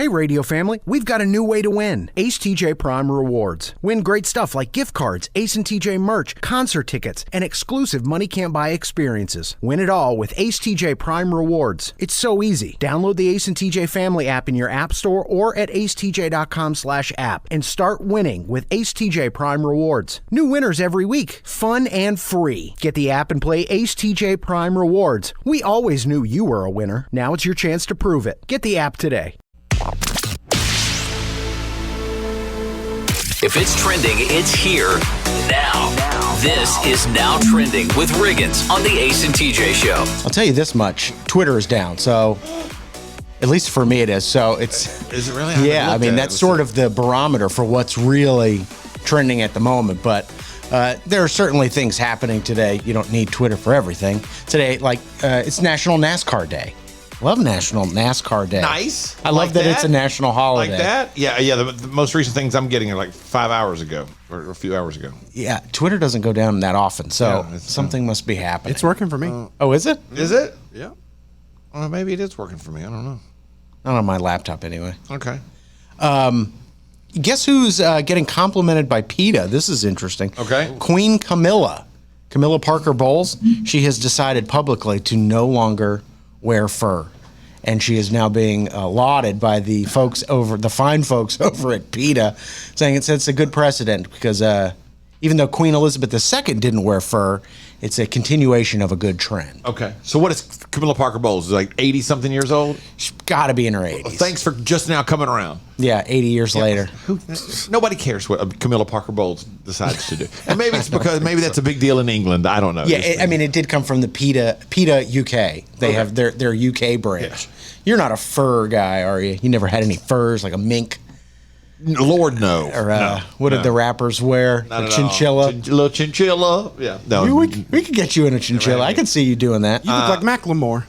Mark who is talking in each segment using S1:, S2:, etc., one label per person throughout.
S1: Hey, radio family, we've got a new way to win. Ace TJ Prime Rewards. Win great stuff like gift cards, Ace and TJ merch, concert tickets, and exclusive money can't buy experiences. Win it all with Ace TJ Prime Rewards. It's so easy. Download the Ace and TJ Family app in your app store or at acetj.com/app and start winning with Ace TJ Prime Rewards. New winners every week. Fun and free. Get the app and play Ace TJ Prime Rewards. We always knew you were a winner. Now it's your chance to prove it. Get the app today.
S2: If it's trending, it's here now. This is Now Trending with Riggins on the Ace and TJ Show.
S3: I'll tell you this much. Twitter is down, so at least for me it is. So it's...
S4: Is it really?
S3: Yeah, I mean, that's sort of the barometer for what's really trending at the moment. But there are certainly things happening today. You don't need Twitter for everything. Today, it's National NASCAR Day. Love National NASCAR Day.
S4: Nice.
S3: I love that it's a national holiday.
S4: Like that? Yeah. The most recent things I'm getting are like 5 hours ago or a few hours ago.
S3: Yeah, Twitter doesn't go down that often, so something must be happening.
S5: It's working for me.
S3: Oh, is it?
S4: Is it? Yeah. Well, maybe it is working for me. I don't know.
S3: Not on my laptop, anyway.
S4: Okay.
S3: Guess who's getting complimented by PETA? This is interesting.
S4: Okay.
S3: Queen Camilla Parker Bowles. She has decided publicly to no longer wear fur, and she is now being lauded by the fine folks over at PETA, saying it sets a good precedent because even though Queen Elizabeth II didn't wear fur, it's a continuation of a good trend.
S4: Okay. So what is Camilla Parker Bowles? Like 80-something years old?
S3: She's got to be in her 80s.
S4: Thanks for just now coming around.
S3: Yeah, 80 years later.
S4: Nobody cares what Camilla Parker Bowles decides to do. And maybe it's because that's a big deal in England. I don't know.
S3: Yeah, it did come from the PETA UK. They have their UK branch.
S4: Yeah.
S3: You're not a fur guy, are you? You never had any furs, like a mink?
S4: Lord, no.
S3: Or what did the rappers wear?
S4: Not
S3: a
S4: at
S3: chinchilla?
S4: All. Little chinchilla. Yeah. No.
S3: We could get you in a chinchilla. I could see you doing that.
S5: You look like Macklemore.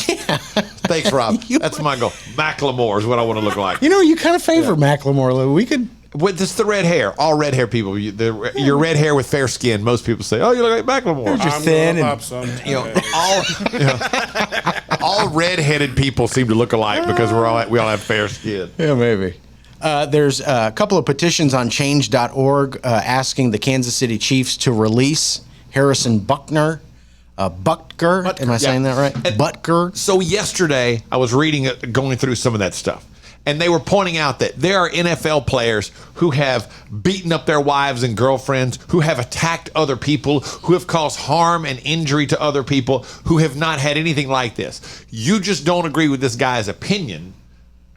S3: Yeah.
S4: Thanks, Rob. That's my goal. Macklemore is what I want to look like.
S3: You know, you kind of favor Macklemore, Lou. We could...
S4: With just the red hair. All red hair people. Your red hair with fair skin. Most people say, "Oh, you look like Macklemore."
S3: You're thin
S4: and all red-headed people seem to look alike because we all have fair skin.
S3: Yeah, maybe. There's a couple of petitions on change.org asking the Kansas City Chiefs to release Harrison Butker. Butker. Am I saying that right? Butker.
S4: So yesterday, I was going through some of that stuff. And they were pointing out that there are NFL players who have beaten up their wives and girlfriends, who have attacked other people, who have caused harm and injury to other people, who have not had anything like this. You just don't agree with this guy's opinion,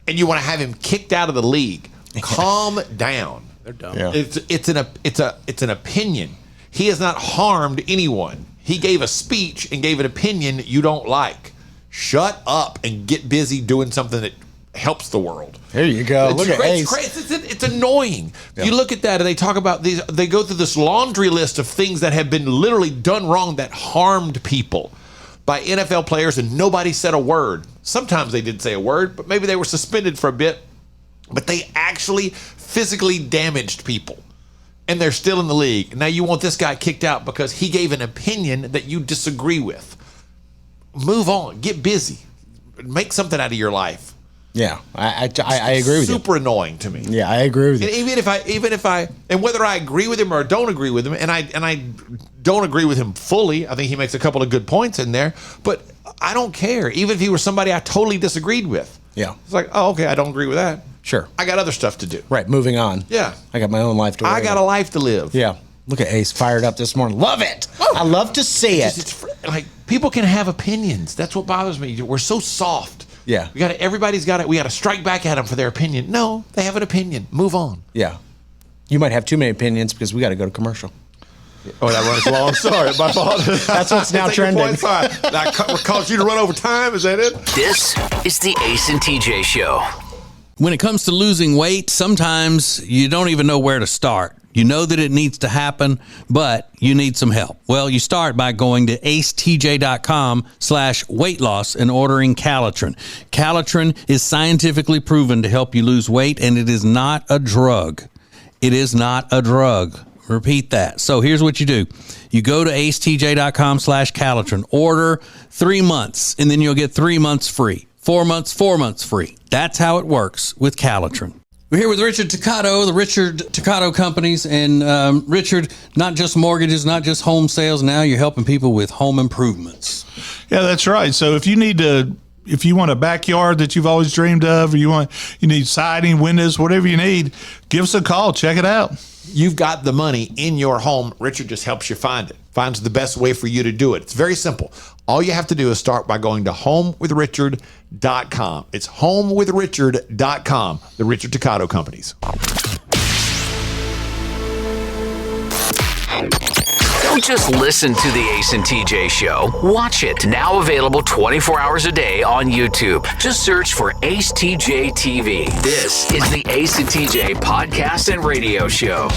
S4: and you want to have him kicked out of the league. Calm down.
S5: They're dumb.
S3: Yeah.
S4: It's an opinion. He has not harmed anyone. He gave a speech and gave an opinion you don't like. Shut up and get busy doing something that helps the world.
S3: There you go. Look at Ace.
S4: It's annoying. Yeah. You look at that and they talk about these. They go through this laundry list of things that have been literally done wrong that harmed people by NFL players, and nobody said a word. Sometimes they did say a word, but maybe they were suspended for a bit. But they actually physically damaged people, and they're still in the league. Now you want this guy kicked out because he gave an opinion that you disagree with. Move on. Get busy. Make something out of your life.
S3: Yeah, I agree with you.
S4: Super annoying to me.
S3: Yeah, I agree with you.
S4: And even if I and whether I agree with him or don't agree with him, and I don't agree with him fully. I think he makes a couple of good points in there, but I don't care. Even if he were somebody I totally disagreed with.
S3: Yeah.
S4: It's like, oh, okay, I don't agree with that.
S3: Sure.
S4: I got other stuff to do.
S3: Right, moving on.
S4: Yeah.
S3: I got my own life to worry
S4: I got
S3: about.
S4: a life to live.
S3: Yeah. Look at Ace fired up this morning. Love it. Oh. I love to see it.
S4: It's like people can have opinions. That's what bothers me. We're so soft.
S3: Yeah.
S4: We got to strike back at them for their opinion. No, they have an opinion. Move on.
S3: Yeah. You might have too many opinions because we got to go to commercial.
S4: Oh, that runs long. Sorry, my fault.
S3: That's what's now trending.
S4: Sorry. That caused you to run over time. Is that it?
S2: This is the Ace and TJ Show.
S6: When it comes to losing weight, sometimes you don't even know where to start. You know that it needs to happen, but you need some help. Well, you start by going to acetj.com/weight loss and ordering Calitrin. Calitrin is scientifically proven to help you lose weight, and it is not a drug. It is not a drug. Repeat that. So here's what you do. You go to acetj.com/Calitrin, order 3 months, and then you'll get 3 months free. 4 months free. That's how it works with Calitrin. We're here with Richard Toccato, the Richard Toccato Companies. And Richard, not just mortgages, not just home sales. Now you're helping people with home improvements.
S5: Yeah, that's right. So if you want a backyard that you've always dreamed of, or you need siding, windows, whatever you need, give us a call. Check it out.
S4: You've got the money in your home. Richard just helps you find it, finds the best way for you to do it. It's very simple. All you have to do is start by going to homewithrichard.com. It's homewithrichard.com, the Richard Toccato Companies.
S2: Don't just listen to the Ace and TJ Show. Watch it. Now available 24 hours a day on YouTube. Just search for Ace TJ TV. This is the Ace and TJ podcast and radio show.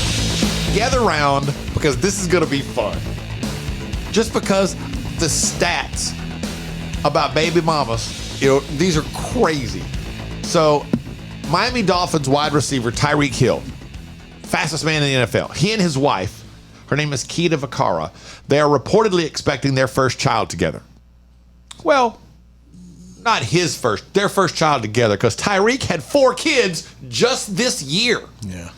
S4: Gather round because this is going to be fun. Just because the stats about baby mamas, these are crazy. So, Miami Dolphins wide receiver Tyreek Hill, fastest man in the NFL. He and his wife, her name is Keita Vacara, they are reportedly expecting their first child together. Well, not their first child together, because Tyreek had 4 kids just this year.
S3: Yeah.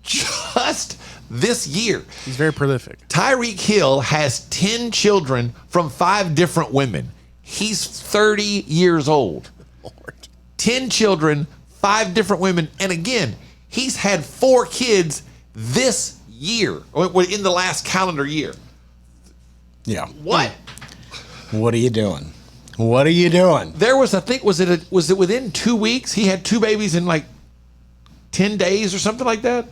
S4: Just this year.
S7: He's very prolific.
S4: Tyreek Hill has 10 children from 5 different women. He's 30 years old.
S7: Lord.
S4: 10 children, 5 different women. And again, he's had 4 kids this year, or in the last calendar year.
S3: Yeah.
S4: What?
S3: What are you doing? What are you doing?
S4: There was, I think, was it within 2 weeks? He had 2 babies in like 10 days or something like that.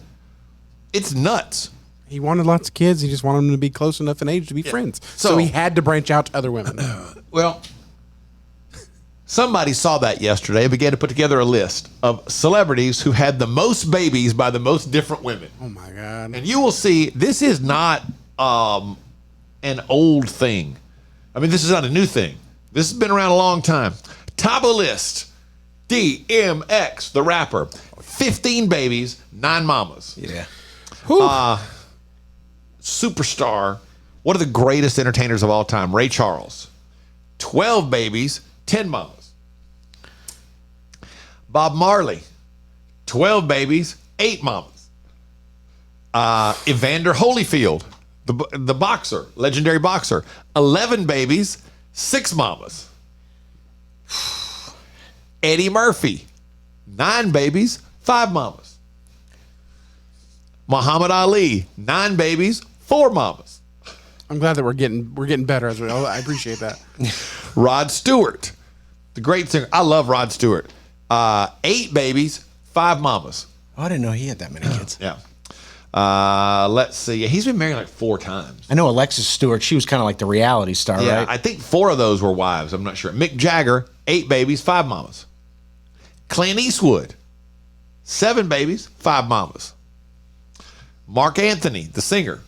S4: It's nuts.
S7: He wanted lots of kids. He just wanted them to be close enough in age to be friends. So he had to branch out to other women.
S4: Well, somebody saw that yesterday and began to put together a list of celebrities who had the most babies by the most different women.
S7: Oh, my God.
S4: And you will see, this is not an old thing. I mean, this is not a new thing. This has been around a long time. Top of the list, DMX, the rapper. 15 babies, 9 mamas.
S3: Yeah.
S4: Superstar, one of the greatest entertainers of all time, Ray Charles. 12 babies, 10 mamas. Bob Marley, 12 babies, 8 mamas. Evander Holyfield, the boxer, legendary boxer, 11 babies, 6 mamas. Eddie Murphy, 9 babies, 5 mamas. Muhammad Ali, 9 babies, 4 mamas.
S7: I'm glad that we're getting better as well. I appreciate that.
S4: Rod Stewart, the great singer. I love Rod Stewart. 8 babies, 5 mamas.
S3: Oh, I didn't know he had that many kids.
S4: Yeah. Let's see. Yeah, he's been married like 4 times.
S3: I know Alexis Stewart. She was kind of like the reality star,
S4: Yeah,
S3: right?
S4: I think 4 of those were wives. I'm not sure. Mick Jagger, 8 babies, 5 mamas. Clint Eastwood, 7 babies, 5 mamas. Mark Anthony, the singer.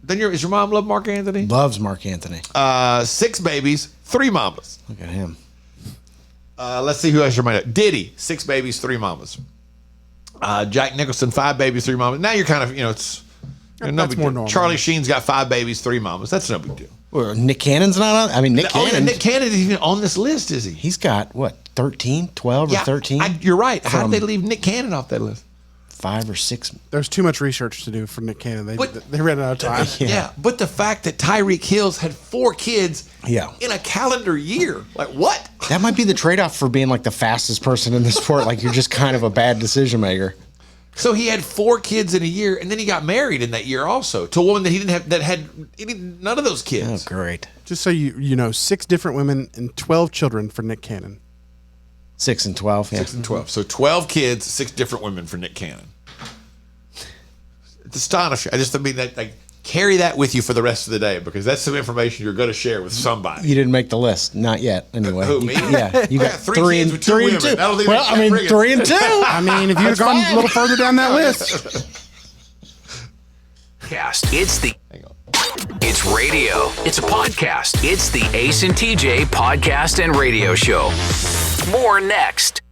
S4: Is your mom love Mark Anthony?
S3: Loves Mark Anthony.
S4: 6 babies, 3 mamas.
S3: Look at him.
S4: Let's see who else you might know. Diddy, 6 babies, 3 mamas. Jack Nicholson, 5 babies, 3 mamas. Now you're kind of, it's no
S7: That's
S4: big
S7: more
S4: deal.
S7: normal.
S4: Charlie Sheen's got 5 babies, 3 mamas. That's no big deal.
S3: Well, Nick Cannon's not on. I mean, Nick Cannon.
S4: Nick Cannon isn't even on this list, is he?
S3: He's got what, 13, 12 or 13?
S4: You're right. How did they leave Nick Cannon off that list?
S3: 5 or 6.
S7: There's too much research to do for Nick Cannon. They ran out of time.
S4: Yeah, but the fact that Tyreek Hill's had 4 kids
S3: Yeah.
S4: in a calendar year, like what?
S3: That might be the trade-off for being like the fastest person in the sport. Like you're just kind of a bad decision maker.
S4: So he had 4 kids in a year, and then he got married in that year also to a woman that he didn't have, that had none of those
S3: Oh,
S4: kids.
S3: great.
S7: Just so you know, 6 different women and 12 children for Nick Cannon.
S3: 6 and 12. Yeah.
S4: 6 and 12. So 12 kids, 6 different women for Nick Cannon. It's astonishing. I mean, like, carry that with you for the rest of the day, because that's some information you're going to share with somebody.
S3: You didn't make the list. Not yet, anyway.
S4: Who, me?
S3: Yeah. You
S4: I
S3: got
S4: 3 kids with 2
S3: 3
S4: women.
S3: and 2.
S4: I don't think
S3: Well,
S4: that's
S3: I mean,
S4: friggin'.
S3: 3 and 2.
S7: I mean, if you'd have gone a little further down that list.
S2: It's radio. It's a podcast. It's the Ace and TJ podcast and radio show. More next.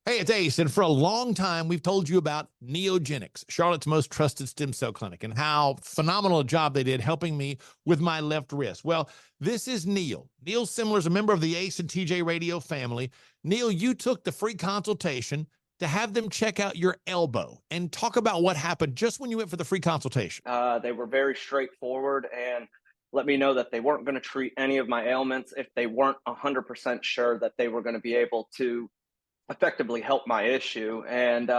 S4: Hey, it's Ace, and for a long time, we've told you about Neogenics, Charlotte's most trusted stem cell clinic, and how phenomenal a job they did helping me with my left wrist. Well, this is Neil. Neil Simler is a member of the Ace and TJ Radio family. Neil, you took the free consultation to have them check out your elbow and talk about what happened just when you went for the free consultation.
S8: They were very straightforward and let me know that they weren't going to treat any of my ailments if they weren't 100% sure that they were going to be able to effectively help my issue. And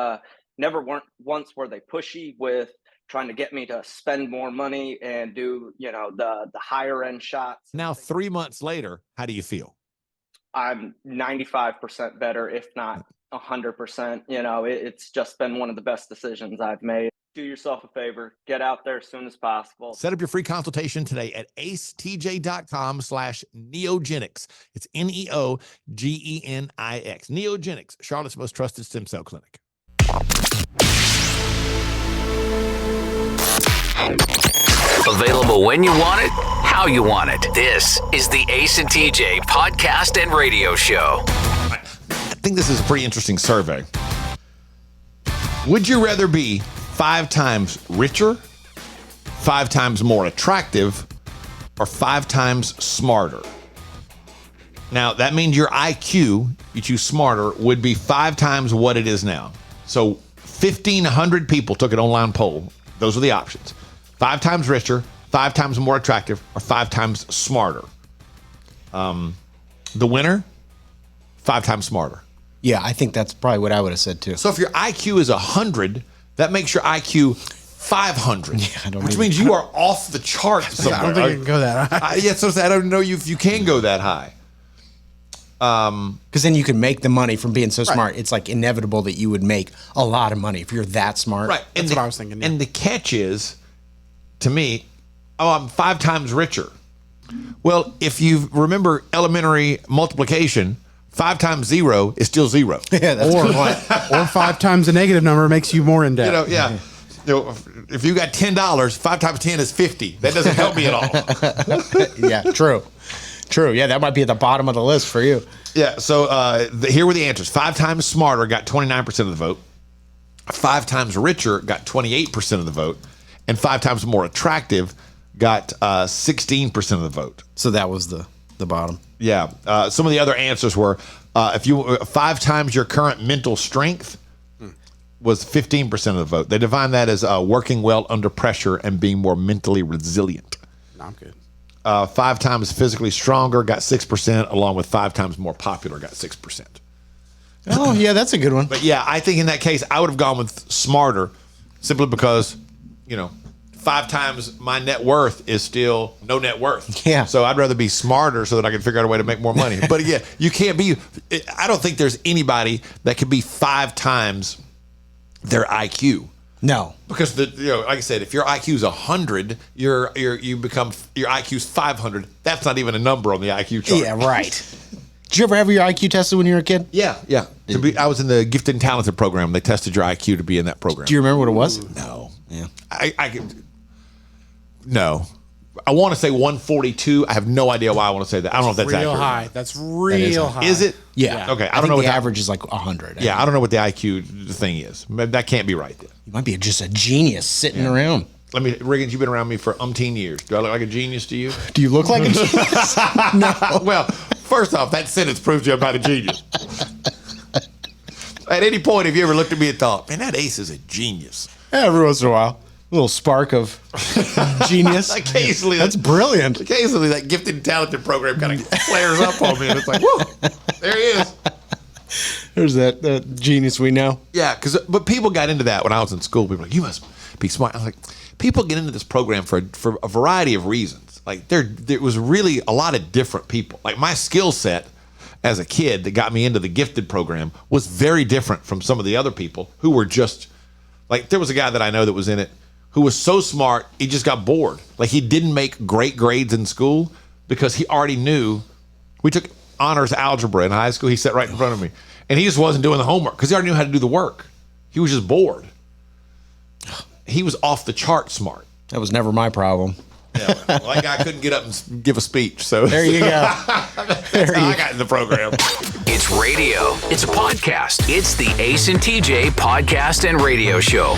S8: once were they pushy with trying to get me to spend more money and do, the higher end shots.
S4: Now, 3 months later, how do you feel?
S8: I'm 95% better, if not 100%. It's just been one of the best decisions I've made. Do yourself a favor, get out there as soon as possible.
S4: Set up your free consultation today at acetj.com/neogenics. It's Neogenix. Neogenics, Charlotte's most trusted stem cell clinic.
S2: Available when you want it, how you want it. This is the Ace and TJ podcast and radio show.
S4: I think this is a pretty interesting survey. Would you rather be 5 times richer, 5 times more attractive, or 5 times smarter? Now, that means your IQ, you choose smarter, would be 5 times what it is now. So 1,500 people took an online poll. Those are the options. 5 times richer, 5 times more attractive, or 5 times smarter. The winner, 5 times smarter.
S3: Yeah, I think that's probably what I would have said too.
S4: So if your IQ is 100, that makes your IQ 500, which means you are off the charts somewhere.
S7: I don't think I can go that high.
S4: So I don't know if you can go that high.
S3: Because then you can make the money from being so smart. It's like inevitable that you would make a lot of money if you're that smart.
S4: Right.
S7: That's what I was thinking. Yeah.
S4: And the catch is, to me, I'm 5 times richer. Well, if you remember elementary multiplication, 5 times 0 is still 0.
S3: Yeah, that's
S7: or 5 times a negative number makes you more in debt.
S4: If you got $10, 5 times 10 is 50. That doesn't help me at all.
S3: Yeah, true. Yeah, that might be at the bottom of the list for you.
S4: Yeah, so here were the answers. 5 times smarter got 29% of the vote. 5 times richer got 28% of the vote. And 5 times more attractive got 16% of the vote.
S3: So that was the bottom.
S4: Yeah. Some of the other answers were if you 5 times your current mental strength was 15% of the vote. They define that as working well under pressure and being more mentally resilient.
S7: No, I'm good.
S4: 5 times physically stronger got 6%, along with 5 times more popular got 6%.
S3: Oh, yeah, that's a good one.
S4: But yeah, I think in that case, I would have gone with smarter simply because, 5 times my net worth is still no net worth.
S3: Yeah.
S4: So I'd rather be smarter so that I can figure out a way to make more money. But again, you can't be, I don't think there's anybody that can be 5 times their IQ.
S3: No.
S4: Because like I said, if your IQ is 100, your IQ is 500. That's not even a number on the IQ chart.
S3: Yeah, right. Did you ever have your IQ tested when you were a kid?
S4: Yeah. I was in the gifted and talented program. They tested your IQ to be in that program.
S3: Do you remember what it was?
S4: No.
S3: Yeah.
S4: No. I want to say 142. I have no idea why I want to say that. I don't know if that's
S7: real
S4: accurate.
S7: high. That's real high.
S4: Is it?
S3: Yeah.
S4: Okay.
S3: I don't know
S4: what
S3: the average is like 100.
S4: Yeah, I don't know what the IQ thing is. That can't be right then.
S3: You might be just a genius sitting around.
S4: Riggins, you've been around me for umpteen years. Do I look like a genius to you?
S3: Do you look like a genius? No.
S4: Well, first off, that sentence proves I'm not a genius. At any point, have you ever looked at me and thought, man, that Ace is a genius?
S3: Every once in a while. A little spark of genius.
S4: Occasionally.
S3: That's brilliant.
S4: Occasionally, that gifted and talented program kind of flares up on me, and it's like, whoa, there he is.
S3: There's that genius we know.
S4: Yeah, but people got into that when I was in school. People were like, you must be smart. I was like, people get into this program for a variety of reasons. Like there was really a lot of different people. Like my skill set as a kid that got me into the gifted program was very different from some of the other people who were just like, there was a guy that I know that was in it who was so smart, he just got bored. Like he didn't make great grades in school because he already knew. We took honors algebra in high school. He sat right in front of me. And he just wasn't doing the homework because he already knew how to do the work. He was just bored. He was off the chart smart.
S3: That was never my problem.
S4: Yeah, well, that guy couldn't get up and give a speech, so
S3: There you go.
S4: that's how I got in the program.
S2: It's radio. It's a podcast. It's the Ace and TJ podcast and radio show.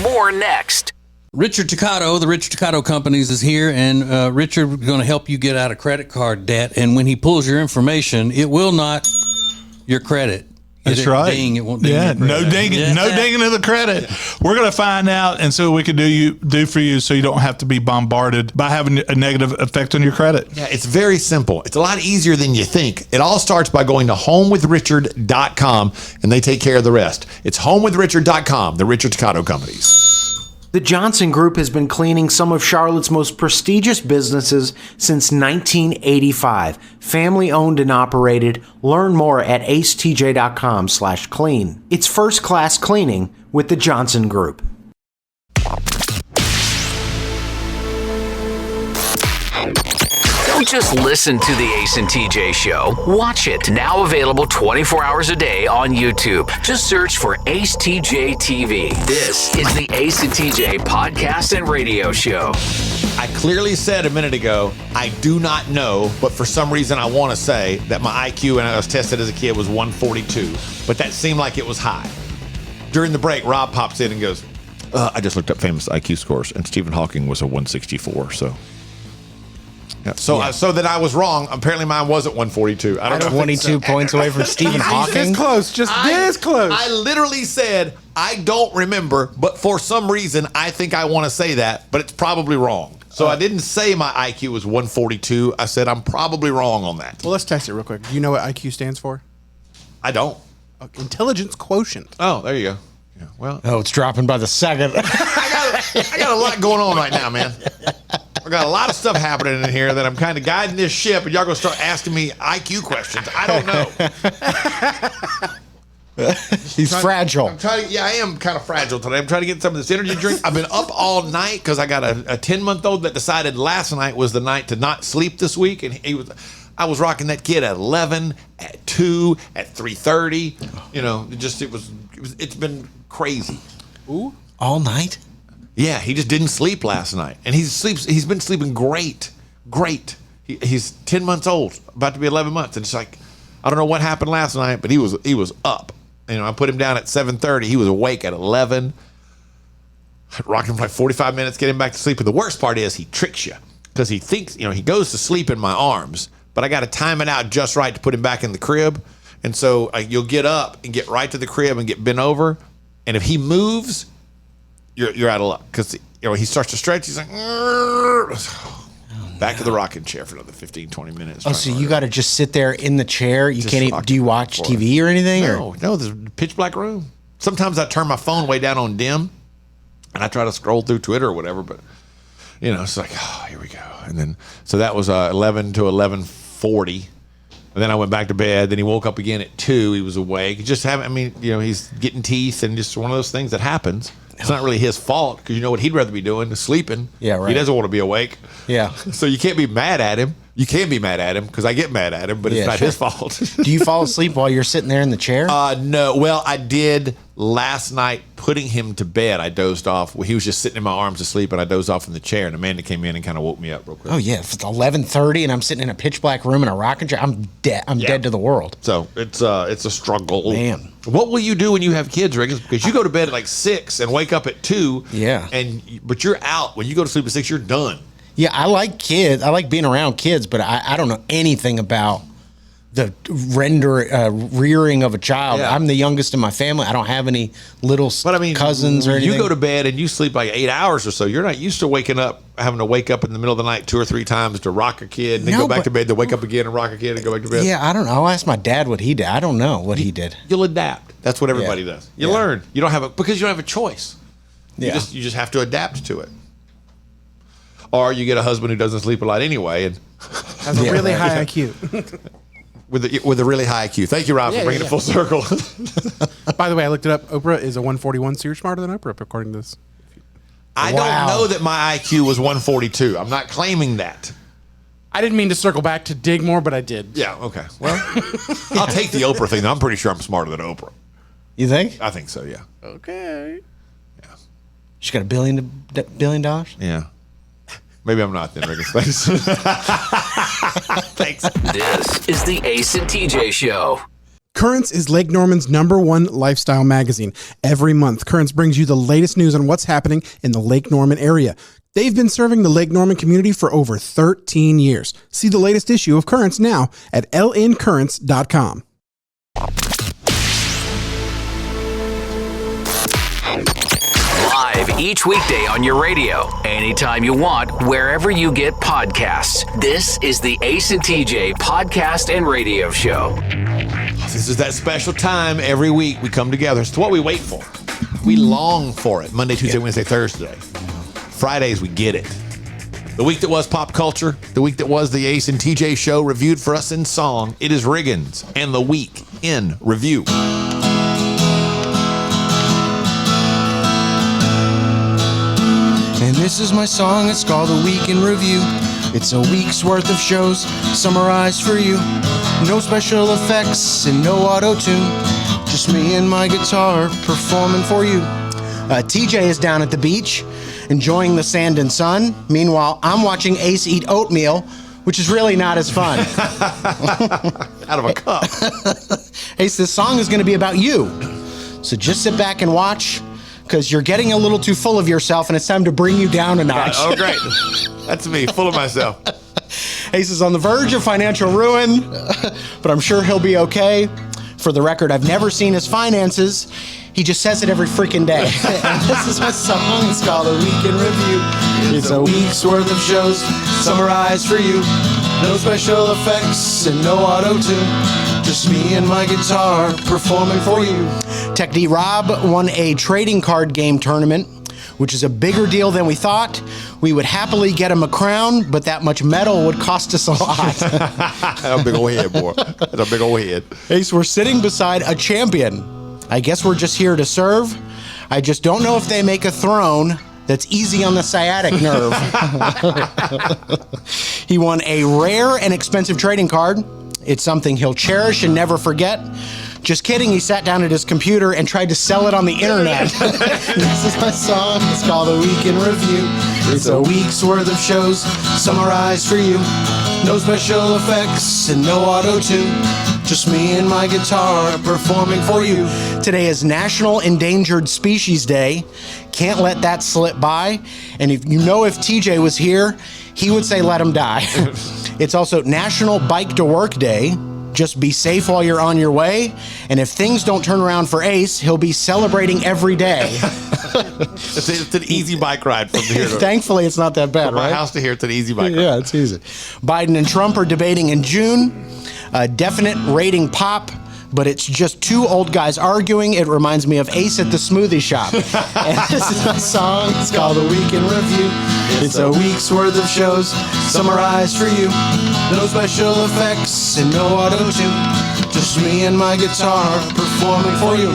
S2: More next.
S6: Richard Toccato, the Richard Toccato Companies is here, and Richard is going to help you get out of credit card debt. And when he pulls your information, it will not your credit.
S5: That's right.
S6: Ding, it won't ding
S5: yeah,
S6: your credit.
S5: no dinging, no dinging of the credit. We're going to find out, and so we can do for you, so you don't have to be bombarded by having a negative effect on your credit.
S4: Yeah, it's very simple. It's a lot easier than you think. It all starts by going to homewithrichard.com, and they take care of the rest. It's homewithrichard.com, the Richard Toccato Companies.
S1: The Johnson Group has been cleaning some of Charlotte's most prestigious businesses since 1985. Family owned and operated. Learn more at acetj.com/clean. It's first class cleaning with the Johnson Group.
S2: Don't just listen to the Ace and TJ show. Watch it. Now available 24 hours a day on YouTube. Just search for Ace TJ TV. This is the Ace and TJ podcast and radio show.
S4: I clearly said a minute ago, I do not know, but for some reason I want to say that my IQ when I was tested as a kid was 142, but that seemed like it was high. During the break, Rob pops in and goes, I just looked up famous IQ scores, and Stephen Hawking was a 164, so... Yeah. So that I was wrong. Apparently, mine wasn't 142. I don't know.
S3: 22 points away from Stephen Hawking.
S7: This close, just this close.
S4: I literally said I don't remember, but for some reason I think I want to say that, but it's probably wrong. So I didn't say my IQ was 142. I said I'm probably wrong on that.
S7: Well, let's test it real quick. Do you know what IQ stands for?
S4: I don't.
S7: Intelligence quotient.
S4: Oh, there you go. Yeah. Well,
S3: Oh, it's dropping by the second.
S4: I got a lot going on right now, man. I got a lot of stuff happening in here that I'm kind of guiding this ship, and y'all gonna start asking me IQ questions. I don't know.
S3: He's fragile.
S4: I am kind of fragile today. I'm trying to get some of this energy drink. I've been up all night because I got a 10-month-old that decided last night was the night to not sleep this week, and I was rocking that kid at 11, at 2, at 3:30. You know, it's been crazy.
S7: Ooh,
S3: All night?
S4: Yeah, he just didn't sleep last night, and he's been sleeping great. He's 10 months old, about to be 11 months, and it's like I don't know what happened last night, but he was up. You know, I put him down at 7:30. He was awake at 11. Rocked him for like 45 minutes, get him back to sleep. And the worst part is he tricks you because he thinks, he goes to sleep in my arms, but I got to time it out just right to put him back in the crib. And so you'll get up and get right to the crib and get bent over, and if he moves, you're out of luck because he starts to stretch. He's like, back to the rocking chair for another 15, 20 minutes.
S3: Oh, so you got to just sit there in the chair. You can't even, do you watch TV or anything?
S4: No, there's a pitch black room. Sometimes I turn my phone way down on dim and I try to scroll through Twitter or whatever, but it's like, oh, here we go. And then, so that was 11 to 11:40. And then I went back to bed. Then he woke up again at 2. He was awake. He's getting teeth and just one of those things that happens. It's not really his fault because you know what he'd rather be doing is sleeping.
S3: Yeah, right.
S4: He doesn't want to be awake.
S3: Yeah.
S4: So you can't be mad at him. You can be mad at him because I get mad at him, but it's not his fault.
S3: Do you fall asleep while you're sitting there in the chair?
S4: No. Well, I did last night putting him to bed. I dozed off. He was just sitting in my arms asleep, and I dozed off in the chair, and Amanda came in and kind of woke me up real quick.
S3: Oh, yeah. If it's 11:30 and I'm sitting in a pitch black room in a rocking chair, I'm dead. I'm dead to the world.
S4: So it's a struggle.
S3: Man.
S4: What will you do when you have kids, Rick? Because you go to bed at like 6 and wake up at 2.
S3: Yeah.
S4: But you're out. When you go to sleep at 6, you're done.
S3: Yeah, I like kids. I like being around kids, but I don't know anything about the rearing of a child.
S4: Yeah.
S3: I'm the youngest in my family. I don't have any little cousins or anything.
S4: You go to bed and you sleep like 8 hours or so. You're not used to having to wake up in the middle of the night 2 or 3 times to rock a kid and then go back to bed to wake up again and rock a kid and go back to bed.
S3: Yeah, I don't know. I'll ask my dad what he did. I don't know what he did.
S4: You'll adapt. That's what everybody does. You learn. You don't have because you don't have a choice. You just have to adapt to it. Or you get a husband who doesn't sleep a lot anyway and
S7: has a really high IQ.
S4: with a really high IQ. Thank you, Rob, for bringing it full circle.
S7: By the way, I looked it up. Oprah is a 141, so you're smarter than Oprah, according to this.
S4: I don't know that my IQ was 142. I'm not claiming that.
S7: I didn't mean to circle back to dig more, but I did.
S4: Yeah, okay. Well, I'll take the Oprah thing. I'm pretty sure I'm smarter than Oprah.
S3: You think?
S4: I think so, yeah.
S7: Okay.
S3: Yeah. She got $1 billion?
S4: Yeah. Maybe I'm not then, Riggins. Thanks.
S2: This is the Ace and TJ Show.
S7: Currents is Lake Norman's #1 lifestyle magazine. Every month, Currents brings you the latest news on what's happening in the Lake Norman area. They've been serving the Lake Norman community for over 13 years. See the latest issue of Currents now at lncurrents.com.
S2: Live each weekday on your radio, anytime you want, wherever you get podcasts. This is the Ace and TJ podcast and radio show.
S4: This is that special time every week we come together. It's what we wait for. We long for it. Monday, Tuesday, Wednesday, Thursday. Fridays, we get it. The week that was pop culture, the week that was the Ace and TJ show reviewed for us in song, it is Riggins and the Week in Review.
S3: And this is my song, it's called The Week in Review. It's a week's worth of shows summarized for you. No special effects and no auto-tune. Just me and my guitar performing for you. TJ is down at the beach, enjoying the sand and sun. Meanwhile, I'm watching Ace eat oatmeal, which is really not as fun.
S4: Out of a cup.
S3: Ace, this song is going to be about you. So just sit back and watch, because you're getting a little too full of yourself, and it's time to bring you down a notch.
S4: Oh, great. That's me, full of myself.
S3: Ace is on the verge of financial ruin, but I'm sure he'll be okay. For the record, I've never seen his finances. He just says it every freaking day. And this is my song. It's called A Week in Review. It's a week's worth of shows summarized for you. No special effects and no auto-tune. Just me and my guitar performing for you. Tech D Rob won a trading card game tournament, which is a bigger deal than we thought. We would happily get him a crown, but that much metal would cost us a lot.
S4: That's a big old head, boy. That's a big old head.
S3: Ace, we're sitting beside a champion. I guess we're just here to serve. I just don't know if they make a throne that's easy on the sciatic nerve. He won a rare and expensive trading card. It's something he'll cherish and never forget. Just kidding, he sat down at his computer and tried to sell it on the internet. This is my song, it's called A Week in Review. It's a week's worth of shows summarized for you. No special effects and no auto-tune. Just me and my guitar performing for you. Today is National Endangered Species Day. Can't let that slip by. And if TJ was here, he would say let him die. It's also National Bike to Work Day. Just be safe while you're on your way. And if things don't turn around for Ace, he'll be celebrating every day.
S4: It's an easy bike ride from here to
S3: Thankfully, it's not that bad,
S4: from
S3: right?
S4: my house to here. It's an easy bike ride.
S3: Yeah, it's easy. Biden and Trump are debating in June. A definite rating pop, but it's just two old guys arguing. It reminds me of Ace at the smoothie shop. And this is my song. It's called A Week in Review. It's a week's worth of shows summarized for you. No special effects and no auto-tune. Just me and my guitar performing for you.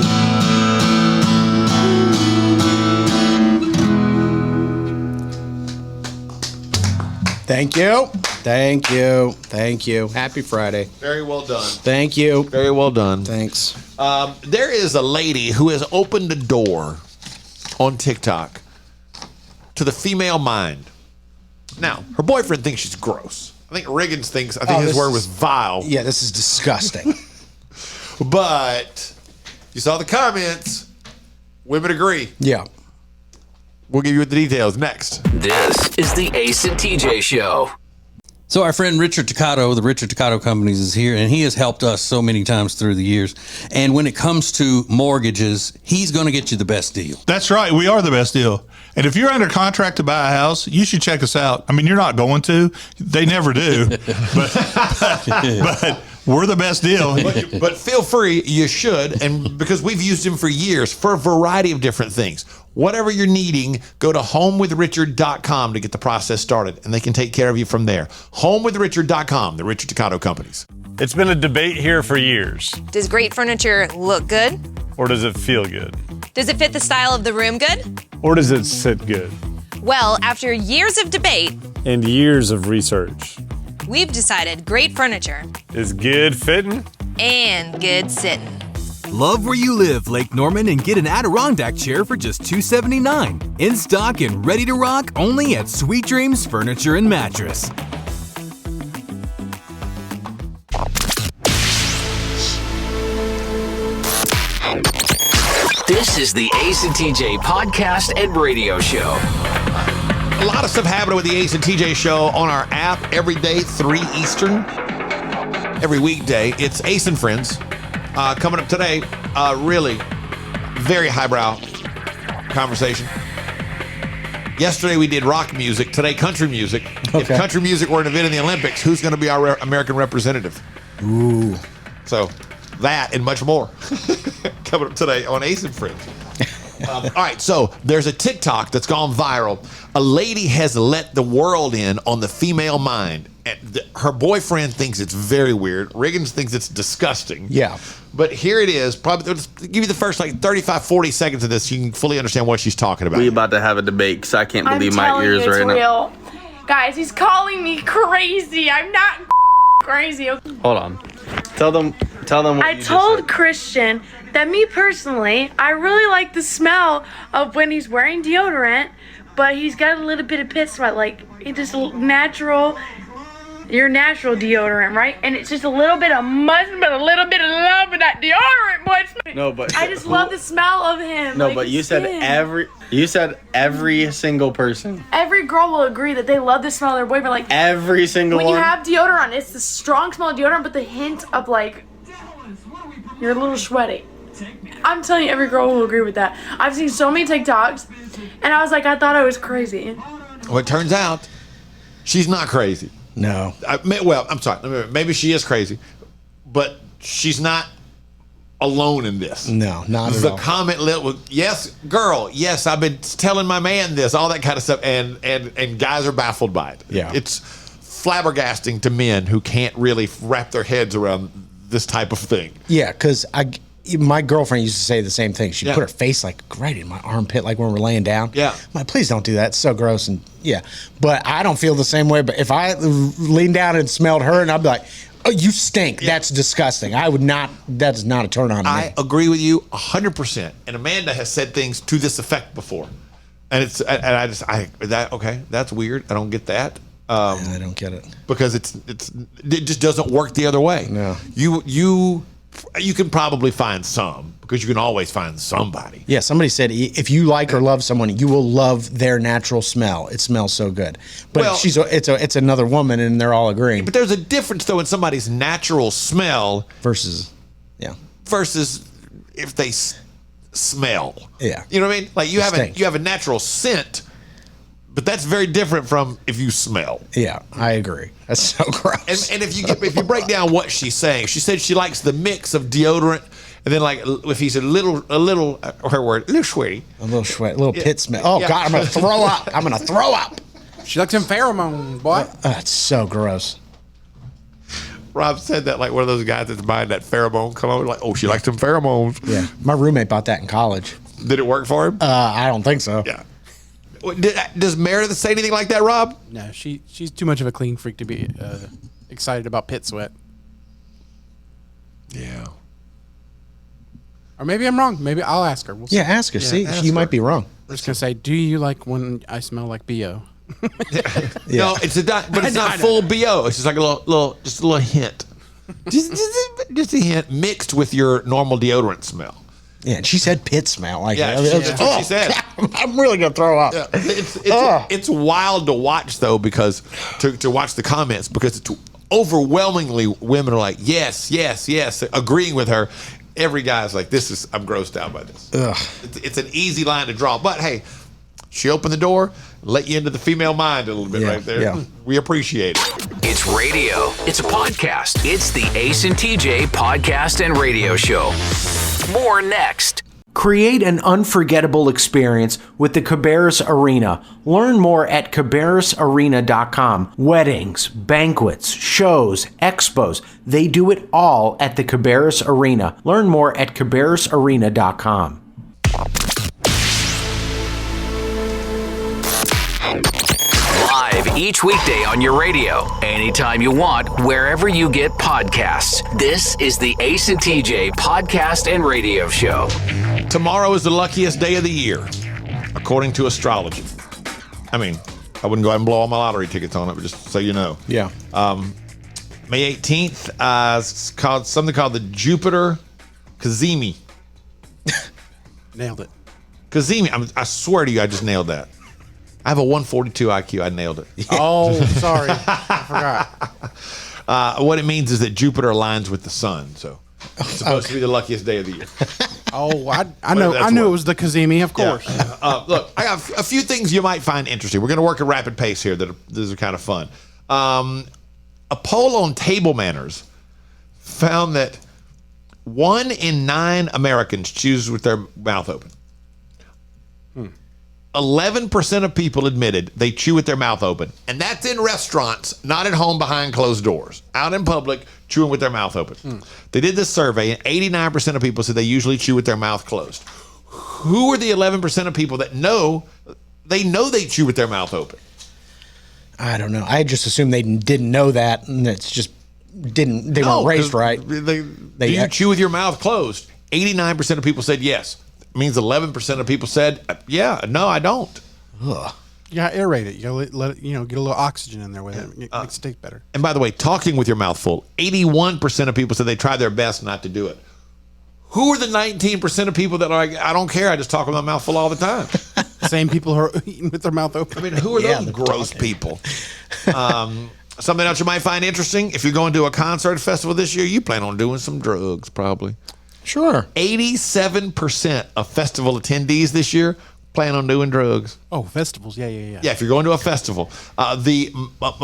S3: Thank you. Thank you. Thank you. Happy Friday.
S4: Very well done.
S3: Thank you.
S4: Very well done.
S3: Thanks.
S4: There is a lady who has opened a door on TikTok to the female mind. Now, her boyfriend thinks she's gross. I think Riggins thinks, his word was vile.
S3: Yeah, this is disgusting.
S4: But you saw the comments. Women agree.
S3: Yeah.
S4: We'll give you the details next.
S2: This is the Ace and TJ Show.
S6: So our friend Richard Toccato, the Richard Toccato Companies, is here, and he has helped us so many times through the years. And when it comes to mortgages, he's going to get you the best deal.
S5: That's right. We are the best deal. And if you're under contract to buy a house, you should check us out. I mean, you're not going to. They never do. but we're the best deal.
S4: But feel free, you should. And because we've used him for years for a variety of different things. Whatever you're needing, go to homewithrichard.com to get the process started, and they can take care of you from there. Homewithrichard.com, the Richard Toccato Companies.
S9: It's been a debate here for years.
S10: Does great furniture look good?
S9: Or does it feel good?
S10: Does it fit the style of the room good?
S9: Or does it sit good?
S10: Well, after years of debate
S9: and years of research,
S10: we've decided great furniture
S9: is good fitting
S10: and good sitting.
S11: Love where you live, Lake Norman, and get an Adirondack chair for just $279. In stock and ready to rock only at Sweet Dreams Furniture and Mattress.
S2: This is the Ace and TJ podcast and radio show.
S4: A lot of stuff happening with the Ace and TJ show on our app every day, 3 Eastern. Every weekday, it's Ace and Friends. Coming up today, really very highbrow conversation. Yesterday we did rock music. Today, country music. Okay. If country music were an event in the Olympics, who's going to be our American representative?
S3: Ooh.
S4: So that and much more coming up today on Ace and Friends. All right, so there's a TikTok that's gone viral. A lady has let the world in on the female mind. Her boyfriend thinks it's very weird. Riggins thinks it's disgusting.
S3: Yeah.
S4: But here it is. Probably let's give you the first 35, 40 seconds of this. You can fully understand what she's talking about.
S12: We about to have a debate because I can't believe my ears right
S13: now. Guys, he's calling me crazy. I'm not crazy.
S12: Hold on. Tell them what
S13: I told Christian that me personally, I really like the smell of when he's wearing deodorant, but he's got a little bit of pit smell. Like, it's just natural. Your natural deodorant, right? And it's just a little bit of must, but a little bit of love in that deodorant, boy.
S12: No, but
S13: I just love the smell of him.
S12: No,
S13: like
S12: but you said every single person.
S13: Every girl will agree that they love the smell of their boyfriend. Like
S12: every single
S13: when
S12: one.
S13: you have deodorant, it's the strong smell of deodorant, but the hint of like you're a little sweaty. I'm telling you, every girl will agree with that. I've seen so many TikToks, and I was like, I thought I was crazy.
S4: Well, it turns out she's not crazy.
S3: No.
S4: I'm sorry. Maybe she is crazy, but she's not alone in this.
S3: No, not at all.
S4: The comment was, yes, girl, yes, I've been telling my man this, all that kind of stuff, and guys are baffled by it.
S3: Yeah.
S4: It's flabbergasting to men who can't really wrap their heads around this type of thing.
S3: Yeah, because my girlfriend used to say the same thing. She'd put her face like right in my armpit, like when we're laying down.
S4: Yeah.
S3: I'm like, please don't do that. It's so gross. And yeah, but I don't feel the same way. But if I leaned down and smelled her, and I'd be like, oh, you stink. Yeah. That's disgusting. I would not. That is not a turn on.
S4: I agree with you 100%. And Amanda has said things to this effect before, and that's weird. I don't get that.
S3: I don't get it
S4: because it just doesn't work the other way.
S3: No.
S4: You can probably find some because you can always find somebody.
S3: Yeah, somebody said if you like or love someone, you will love their natural smell. It smells so good. But it's another woman, and they're all agreeing.
S4: But there's a difference though in somebody's natural smell versus if they smell.
S3: Yeah,
S4: you know what I mean. Like you have a natural scent. But that's very different from if you smell.
S3: Yeah, I agree. That's so gross.
S4: And if you break down what she's saying, she said she likes the mix of deodorant and then like if he's a little her word, a little sweaty.
S3: A little sweat, a little pit smell. Oh God, I'm gonna throw up. I'm gonna throw up.
S7: She likes them pheromones, boy.
S3: That's so gross.
S4: Rob said that like one of those guys that's buying that pheromone cologne. Like, oh, she likes them pheromones.
S3: Yeah, my roommate bought that in college.
S4: Did it work for him?
S3: I don't think so.
S4: Yeah. Does Meredith say anything like that, Rob?
S7: No, she's too much of a clean freak to be excited about pit sweat.
S4: Yeah.
S7: Or maybe I'm wrong. Maybe I'll ask her. We'll see.
S3: Yeah, ask her. See, you might be wrong.
S7: I'm just gonna say, do you like when I smell like BO?
S4: Yeah. No, it's not full BO. It's just like a little hint. just a hint mixed with your normal deodorant smell.
S3: Yeah, and she said pit smell. Like,
S4: that's what she said.
S3: I'm really gonna throw up.
S4: Yeah. It's wild to watch though, because to watch the comments, because it's overwhelmingly women are like yes, agreeing with her. Every guy's like, I'm grossed out by this. It's an easy line to draw, but hey, she opened the door, let you into the female mind a little bit right there.
S3: Yeah.
S4: We appreciate it.
S2: It's radio. It's a podcast. It's the Ace and TJ podcast and radio show. More next.
S1: Create an unforgettable experience with the Cabarrus Arena. Learn more at cabarrusarena.com. Weddings, banquets, shows, expos, they do it all at the Cabarrus Arena. Learn more at cabarrusarena.com.
S2: Live live each weekday on your radio, anytime you want, wherever you get podcasts. This is the Ace and TJ podcast and radio show.
S4: Tomorrow is the luckiest day of the year, according to astrology. I mean, I wouldn't go ahead and blow all my lottery tickets on it, but just so you know.
S3: Yeah.
S4: May 18th, it's called something called the Jupiter Cazimi.
S7: Nailed it.
S4: Cazimi. I swear to you, I just nailed that. I have a 142 IQ. I nailed it.
S7: Oh, sorry. I forgot.
S4: What it means is that Jupiter aligns with the sun, so it's supposed to be the luckiest day of the year.
S7: Oh, I knew it was the Kazemi, of course.
S4: Yeah. Look, I got a few things you might find interesting. We're going to work at rapid pace here. These are kind of fun. A poll on table manners found that 1 in 9 Americans choose with their mouth open. 11% of people admitted they chew with their mouth open. And that's in restaurants, not at home behind closed doors. Out in public, chewing with their mouth open. They did this survey, and 89% of people said they usually chew with their mouth closed. Who are the 11% of people that know they chew with their mouth open?
S3: I don't know. I just assumed they didn't know that, and it's just they weren't raised right.
S4: Do you chew with your mouth closed? 89% of people said yes. It means 11% of people said, yeah, no, I don't.
S3: Ugh.
S7: You gotta aerate it. You gotta let it, get a little oxygen in there with it. It makes it taste better.
S4: And by the way, talking with your mouth full, 81% of people said they try their best not to do it. Who are the 19% of people that are like, I don't care, I just talk with my mouth full all the time?
S7: Same people who are eating with their mouth open.
S4: I mean, who are those gross people? Something else you might find interesting, if you're going to a concert festival this year, you plan on doing some drugs probably.
S3: Sure.
S4: 87% of festival attendees this year plan on doing drugs.
S7: Oh, festivals. Yeah.
S4: Yeah, if you're going to a festival. The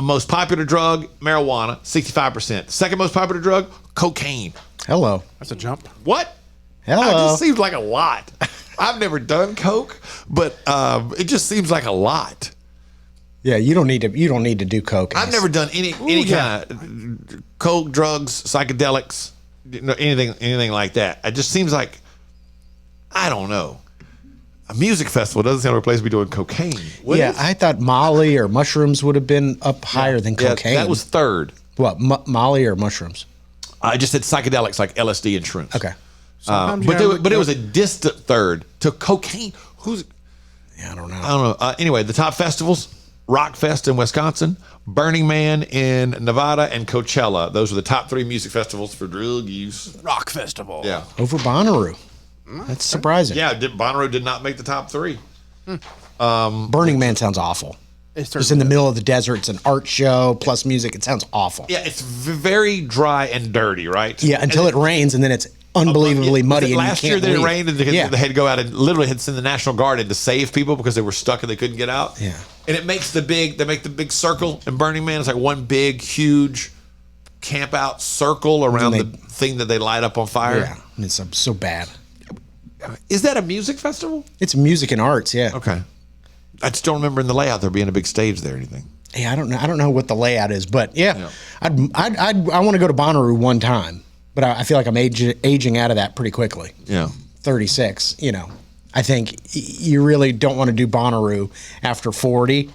S4: most popular drug, marijuana, 65%. Second most popular drug, cocaine.
S3: Hello.
S7: That's a jump.
S4: What?
S3: Hello.
S4: It just seems like a lot. I've never done coke, but it just seems like a lot.
S3: Yeah, you don't need to do coke.
S4: I've never done any kind of coke, drugs, psychedelics, anything like that. It just seems like, I don't know. A music festival doesn't sound like a place to be doing cocaine.
S3: I thought Molly or mushrooms would have been up higher than cocaine.
S4: That was third.
S3: What, Molly or mushrooms?
S4: I just said psychedelics like LSD and shrooms.
S3: Okay.
S4: But it was a distant third to cocaine.
S3: I don't know.
S4: Anyway, the top festivals: Rockfest in Wisconsin, Burning Man in Nevada, and Coachella. Those are the top 3 music festivals for drug use.
S7: Rock festival.
S4: Yeah.
S3: Over Bonnaroo. That's surprising.
S4: Yeah, Bonnaroo did not make the top 3.
S3: Burning Man sounds awful. It's just in the middle of the desert. It's an art show plus music. It sounds awful.
S4: Yeah, it's very dry and dirty, right?
S3: Yeah, until it rains, and then it's unbelievably muddy.
S4: Last year they rained, and they had to go out and literally had to send the National Guard in to save people because they were stuck and they couldn't get out.
S3: Yeah,
S4: and it makes they make the big circle in Burning Man. It's like one big, huge camp out circle around the thing that they light up on fire.
S3: Yeah, it's so bad.
S4: Is that a music festival?
S3: It's music and arts. Yeah.
S4: Okay. I just don't remember in the layout there being a big stage there or anything.
S3: Yeah, I don't know what the layout is, but yeah. I want to go to Bonnaroo one time, but I feel like I'm aging out of that pretty quickly.
S4: Yeah.
S3: 36, I think you really don't want to do Bonnaroo after 40.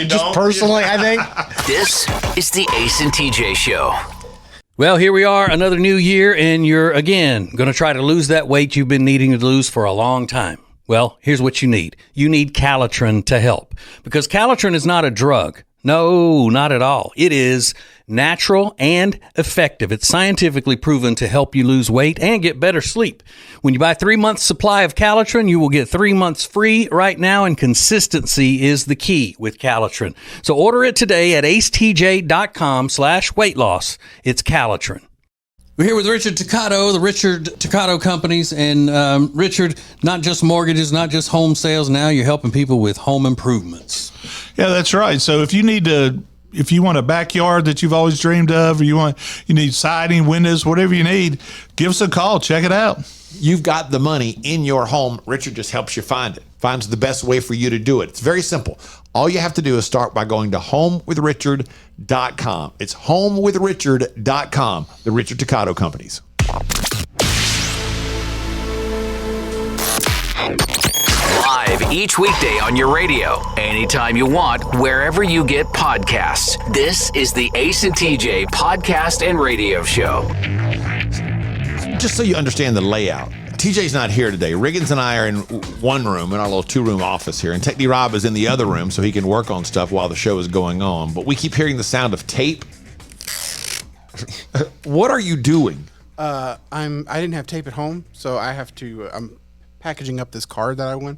S3: Just personally, I think.
S2: This is the Ace and TJ Show.
S6: Well, here we are, another new year, and you're, again, going to try to lose that weight you've been needing to lose for a long time. Well, here's what you need. You need Calitrin to help, because Calitrin is not a drug. No, not at all. It is natural and effective. It's scientifically proven to help you lose weight and get better sleep. When you buy 3 months supply of Calitrin, you will get 3 months free right now, and consistency is the key with Calitrin. So order it today at acetj.com/weight loss. It's Calitrin. We're here with Richard Toccato, the Richard Toccato Companies. And Richard, not just mortgages, not just home sales. Now you're helping people with home improvements.
S5: Yeah, that's right. So if you want a backyard that you've always dreamed of, or you need siding, windows, whatever you need, give us a call. Check it out.
S4: You've got the money in your home. Richard just helps you find it. Finds the best way for you to do it. It's very simple. All you have to do is start by going to homewithrichard.com. It's homewithrichard.com, the Richard Toccato Companies.
S2: Live live each weekday on your radio, anytime you want, wherever you get podcasts. This is the Ace and TJ podcast and radio show.
S4: Just so you understand the layout, TJ's not here today. Riggins and I are in one room in our little 2-room office here, and Techie Rob is in the other room so he can work on stuff while the show is going on. But we keep hearing the sound of tape. What are you doing?
S7: I didn't have tape at home, so I have to. I'm packaging up this card that I won.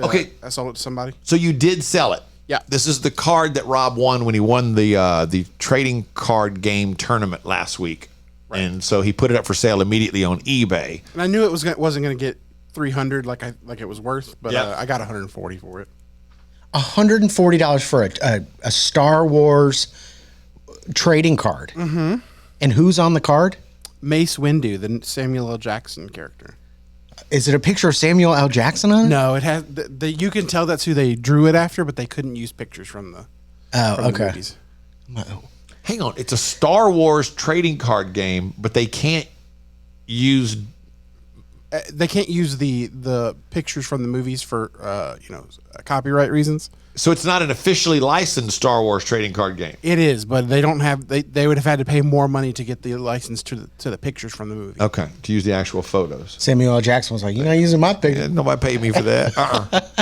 S4: Okay,
S7: I sold it to somebody.
S4: So you did sell it.
S7: Yeah.
S4: This is the card that Rob won when he won the trading card game tournament last week, right. And so he put it up for sale immediately on eBay.
S7: And I knew it wasn't going to get 300 like it was worth, but I got 140 for it.
S3: $140 for a Star Wars trading card.
S7: Mm-hmm.
S3: And who's on the card?
S7: Mace Windu, the Samuel L. Jackson character.
S3: Is it a picture of Samuel L. Jackson on it?
S7: No, it has. You can tell that's who they drew it after, but they couldn't use pictures from the.
S3: The
S7: movies.
S4: Hang on, it's a Star Wars trading card game, but they can't use.
S7: They can't use the pictures from the movies for copyright reasons.
S4: So it's not an officially licensed Star Wars trading card game.
S7: It is, but they don't have. They would have had to pay more money to get the license to the pictures from the movie.
S4: Okay, to use the actual photos.
S3: Samuel L. Jackson was like, "You're not using my picture.
S4: Yeah, nobody paid me for that."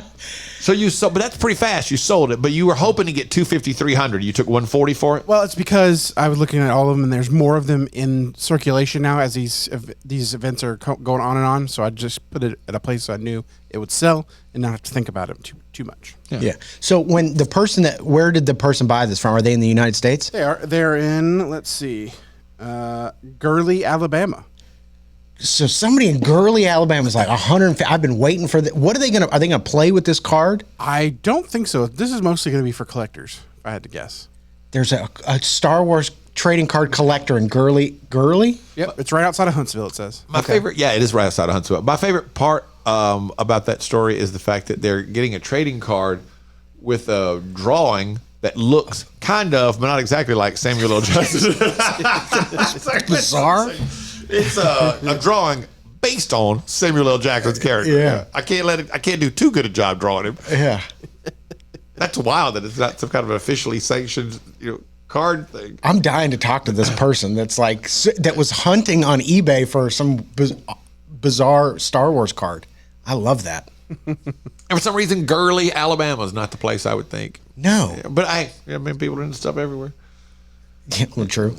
S4: So you sold, but that's pretty fast. You sold it, but you were hoping to get 250, 300. You took 140 for it.
S7: Well, it's because I was looking at all of them, and there's more of them in circulation now as these events are going on and on. So I just put it at a place so I knew it would sell and not have to think about it too much.
S3: Yeah. So when the person where did the person buy this from? Are they in the United States?
S7: They are. They're in. Let's see, Gurley, Alabama.
S3: So somebody in Gurley, Alabama is like 150. I've been waiting for what are they gonna play with this card?
S7: I don't think so. This is mostly gonna be for collectors, if I had to guess.
S3: There's a Star Wars trading card collector in Gurley.
S7: Yep, it's right outside of Huntsville, it says.
S4: My favorite, it is right outside of Huntsville. My favorite part about that story is the fact that they're getting a trading card with a drawing that looks kind of, but not exactly like Samuel L. Jackson.
S3: It's bizarre.
S4: It's a drawing based on Samuel L. Jackson's character.
S3: Yeah.
S4: I can't do too good a job drawing him.
S3: Yeah.
S4: That's wild that it's not some kind of officially sanctioned, card thing.
S3: I'm dying to talk to this person that was hunting on eBay for some bizarre Star Wars card. I love that.
S4: And for some reason, Gurley, Alabama is not the place I would think.
S3: No.
S4: Yeah, but people are into stuff everywhere.
S3: Yeah, well, true.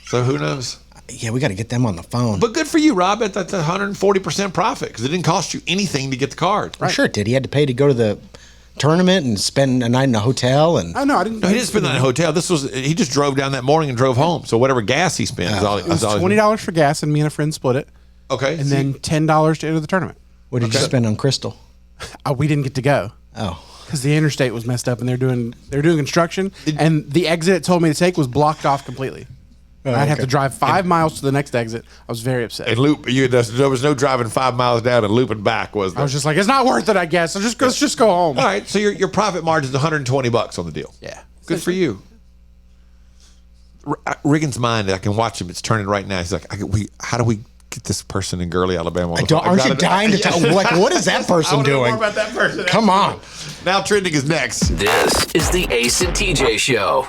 S4: So who knows?
S3: Yeah, we got to get them on the phone.
S4: But good for you, Rob. That's 140% profit because it didn't cost you anything to get the card.
S3: Right. Sure it did. He had to pay to go to the tournament and spend a night in a hotel. And
S7: I didn't.
S4: No, he didn't spend the night in a hotel. He just drove down that morning and drove home. So whatever gas he spent is all.
S7: It was $20 for gas, and me and a friend split it.
S4: Okay,
S7: and then $10 to enter the tournament.
S3: What did you spend on Crystal?
S7: We didn't get to go.
S3: Oh,
S7: because the interstate was messed up, and they're doing construction, and the exit it told me to take was blocked off completely. I'd have to drive 5 miles to the next exit. I was very upset.
S4: And there was no driving 5 miles down and looping back, was there?
S7: I was just like, it's not worth it, I guess. Let's just go home.
S4: All right, so your profit margin is $120 on the deal.
S7: Yeah.
S4: Good for you. Riggins' mind, I can watch him. It's turning right now. He's like, how do we get this person in Gurley, Alabama?
S3: Aren't you dying to tell? Like, what is that person doing?
S4: More about that person.
S3: Come on.
S4: Now trending is next.
S2: This is the Ace and TJ Show.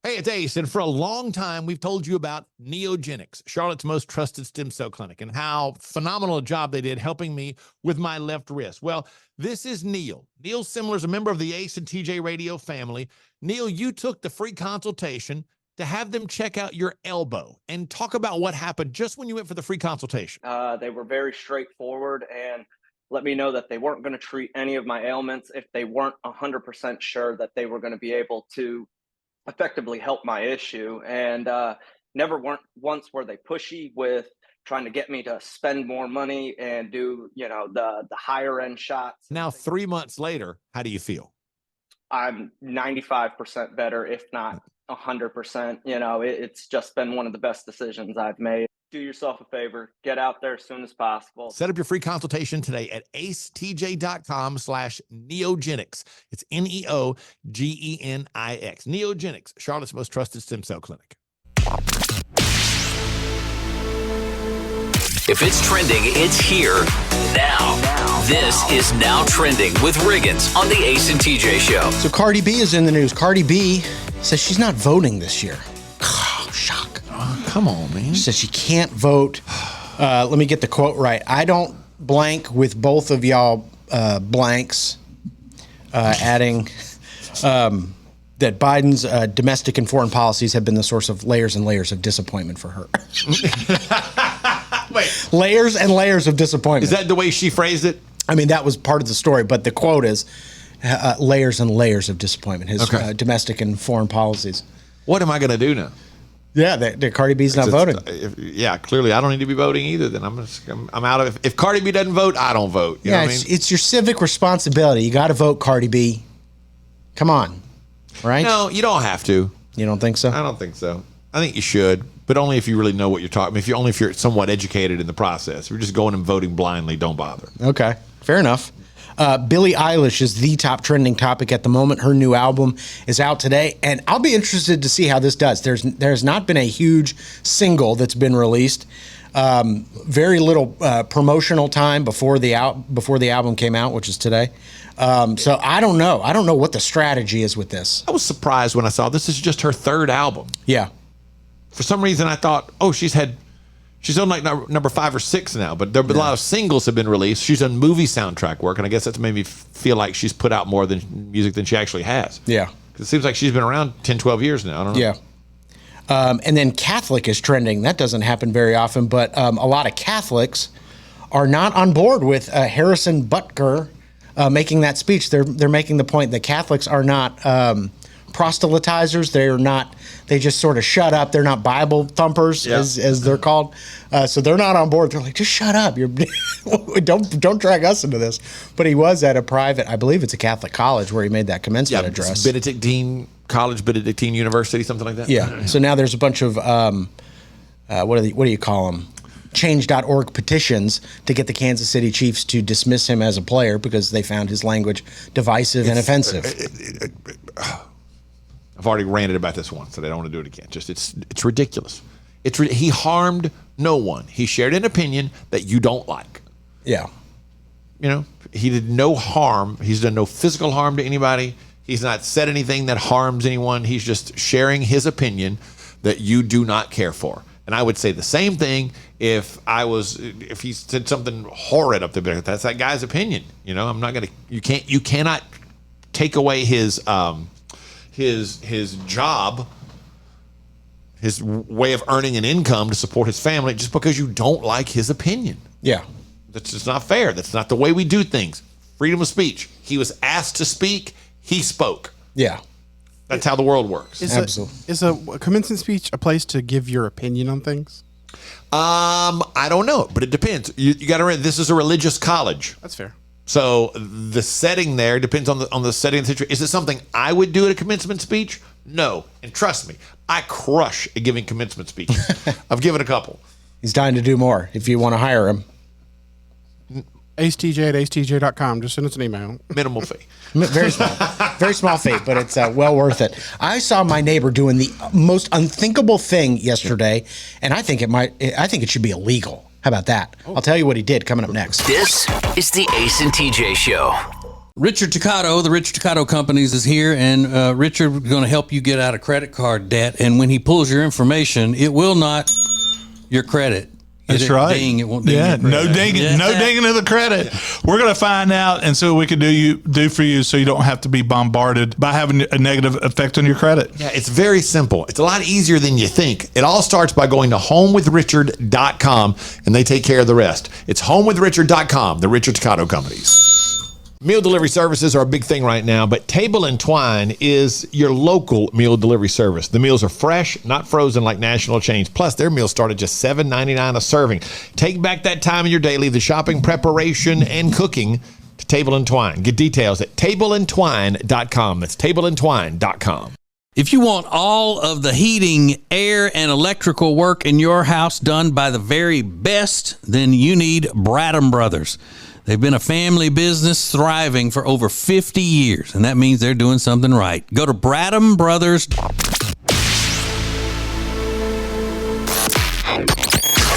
S4: Hey, it's Ace, and for a long time, we've told you about Neogenics, Charlotte's most trusted stem cell clinic, and how phenomenal a job they did helping me with my left wrist. Well, this is Neil. Neil Simler is a member of the Ace and TJ Radio family. Neil, you took the free consultation to have them check out your elbow and talk about what happened just when you went for the free consultation.
S8: They were very straightforward and let me know that they weren't going to treat any of my ailments if they weren't 100% sure that they were going to be able to effectively help my issue, and never once were they pushy with trying to get me to spend more money and do the higher end shots.
S4: Now 3 months later, how do you feel?
S8: I'm 95% better, if not 100%. It's just been one of the best decisions I've made. Do yourself a favor, get out there as soon as possible.
S4: Set up your free consultation today at acetj.com/neogenics. It's Neogenix. Neogenics, Charlotte's most trusted stem cell clinic.
S2: If it's trending, it's here now. This is Now Trending with Riggins on the Ace and TJ Show.
S3: So Cardi B is in the news. Cardi B says she's not voting this year. Oh, shock.
S4: Oh, come on, man.
S3: She says she can't vote. Let me get the quote right. I don't blank with both of y'all blanks, adding that Biden's domestic and foreign policies have been the source of layers and layers of disappointment for her.
S4: Wait.
S3: Layers and layers of disappointment.
S4: Is that the way she phrased it?
S3: I mean, that was part of the story, but the quote is layers and layers of disappointment, his domestic and foreign policies.
S4: What am I going to do now?
S3: Yeah, the Cardi B's not voting.
S4: Clearly I don't need to be voting either. Then I'm out of. If Cardi B doesn't vote, I don't vote. You know what I mean?
S3: It's your civic responsibility. You got to vote, Cardi B. Come on, right?
S4: No, you don't have to.
S3: You don't think so?
S4: I don't think so. I think you should, but only if you really know what you're talking. If you're somewhat educated in the process. If you're just going and voting blindly, don't bother.
S3: Okay, fair enough. Billie Eilish is the top trending topic at the moment. Her new album is out today, and I'll be interested to see how this does. There's not been a huge single that's been released. Very little promotional time before the album came out, which is today. So I don't know. I don't know what the strategy is with this.
S4: I was surprised when I saw this is just her third album.
S3: Yeah.
S4: For some reason, I thought, she's on like number 5 or 6 now, but there have been a lot of singles have been released. She's done movie soundtrack work, and I guess that's made me feel like she's put out more music than she actually has.
S3: Yeah.
S4: It seems like she's been around 10, 12 years now. I don't know.
S3: Yeah. And then Catholic is trending. That doesn't happen very often, but a lot of Catholics are not on board with Harrison Butker making that speech. They're making the point that Catholics are not proselytizers. They're not. They just sort of shut up. They're not Bible thumpers, as they're called. So they're not on board. They're like, just shut up. Don't drag us into this. But he was at a private, I believe it's a Catholic college, where he made that commencement address.
S4: Benedictine College, Benedictine University, something like that.
S3: Yeah. So now there's a bunch of what do you call them? Change.org petitions to get the Kansas City Chiefs to dismiss him as a player because they found his language divisive and offensive.
S4: I've already ranted about this once, so I don't want to do it again. Just it's ridiculous. He harmed no one. He shared an opinion that you don't like.
S3: Yeah.
S4: You know, he did no harm. He's done no physical harm to anybody. He's not said anything that harms anyone. He's just sharing his opinion that you do not care for. And I would say the same thing if he said something horrid up there. That's that guy's opinion. You know, I'm not gonna. You cannot take away his job, his way of earning an income to support his family just because you don't like his opinion.
S3: Yeah.
S4: That's just not fair. That's not the way we do things. Freedom of speech. He was asked to speak. He spoke.
S3: Yeah.
S4: That's how the world works.
S7: Is a commencement speech a place to give your opinion on things?
S4: I don't know, but it depends. You got to remember, this is a religious college.
S7: That's fair.
S4: So the setting there depends on the setting of the situation. Is it something I would do at a commencement speech? No. And trust me, I crush at giving commencement speeches. I've given a couple.
S3: He's dying to do more if you want to hire him.
S7: AceTJ@acetj.com. Just send us an email.
S4: Minimal fee.
S3: Very small fee, but it's well worth it. I saw my neighbor doing the most unthinkable thing yesterday, and I think it should be illegal. How about that? I'll tell you what he did coming up next.
S2: This is the Ace and TJ Show.
S6: Richard Toccato, the Richard Toccato Companies is here, and Richard is going to help you get out of credit card debt. And when he pulls your information, it will not your credit.
S5: That's right.
S6: Ding, it won't ding.
S5: Yeah, no dinging, no dinging of the credit. We're going to find out and see what we can do for you, so you don't have to be bombarded by having a negative effect on your credit.
S4: Yeah, it's very simple. It's a lot easier than you think. It all starts by going to homewithrichard.com, and they take care of the rest. It's homewithrichard.com, the Richard Toccato Companies. Meal delivery services are a big thing right now, but Table and Twine is your local meal delivery service. The meals are fresh, not frozen like national chains. Plus, their meals start at just $7.99 a serving. Take back that time in your day, leave the shopping, preparation, and cooking to Table and Twine. Get details at tableandtwine.com. That's tableandtwine.com.
S6: If you want all of the heating, air, and electrical work in your house done by the very best, then you need Bradham Brothers. They've been a family business thriving for over 50 years, and that means they're doing something right. Go to Bradham Brothers.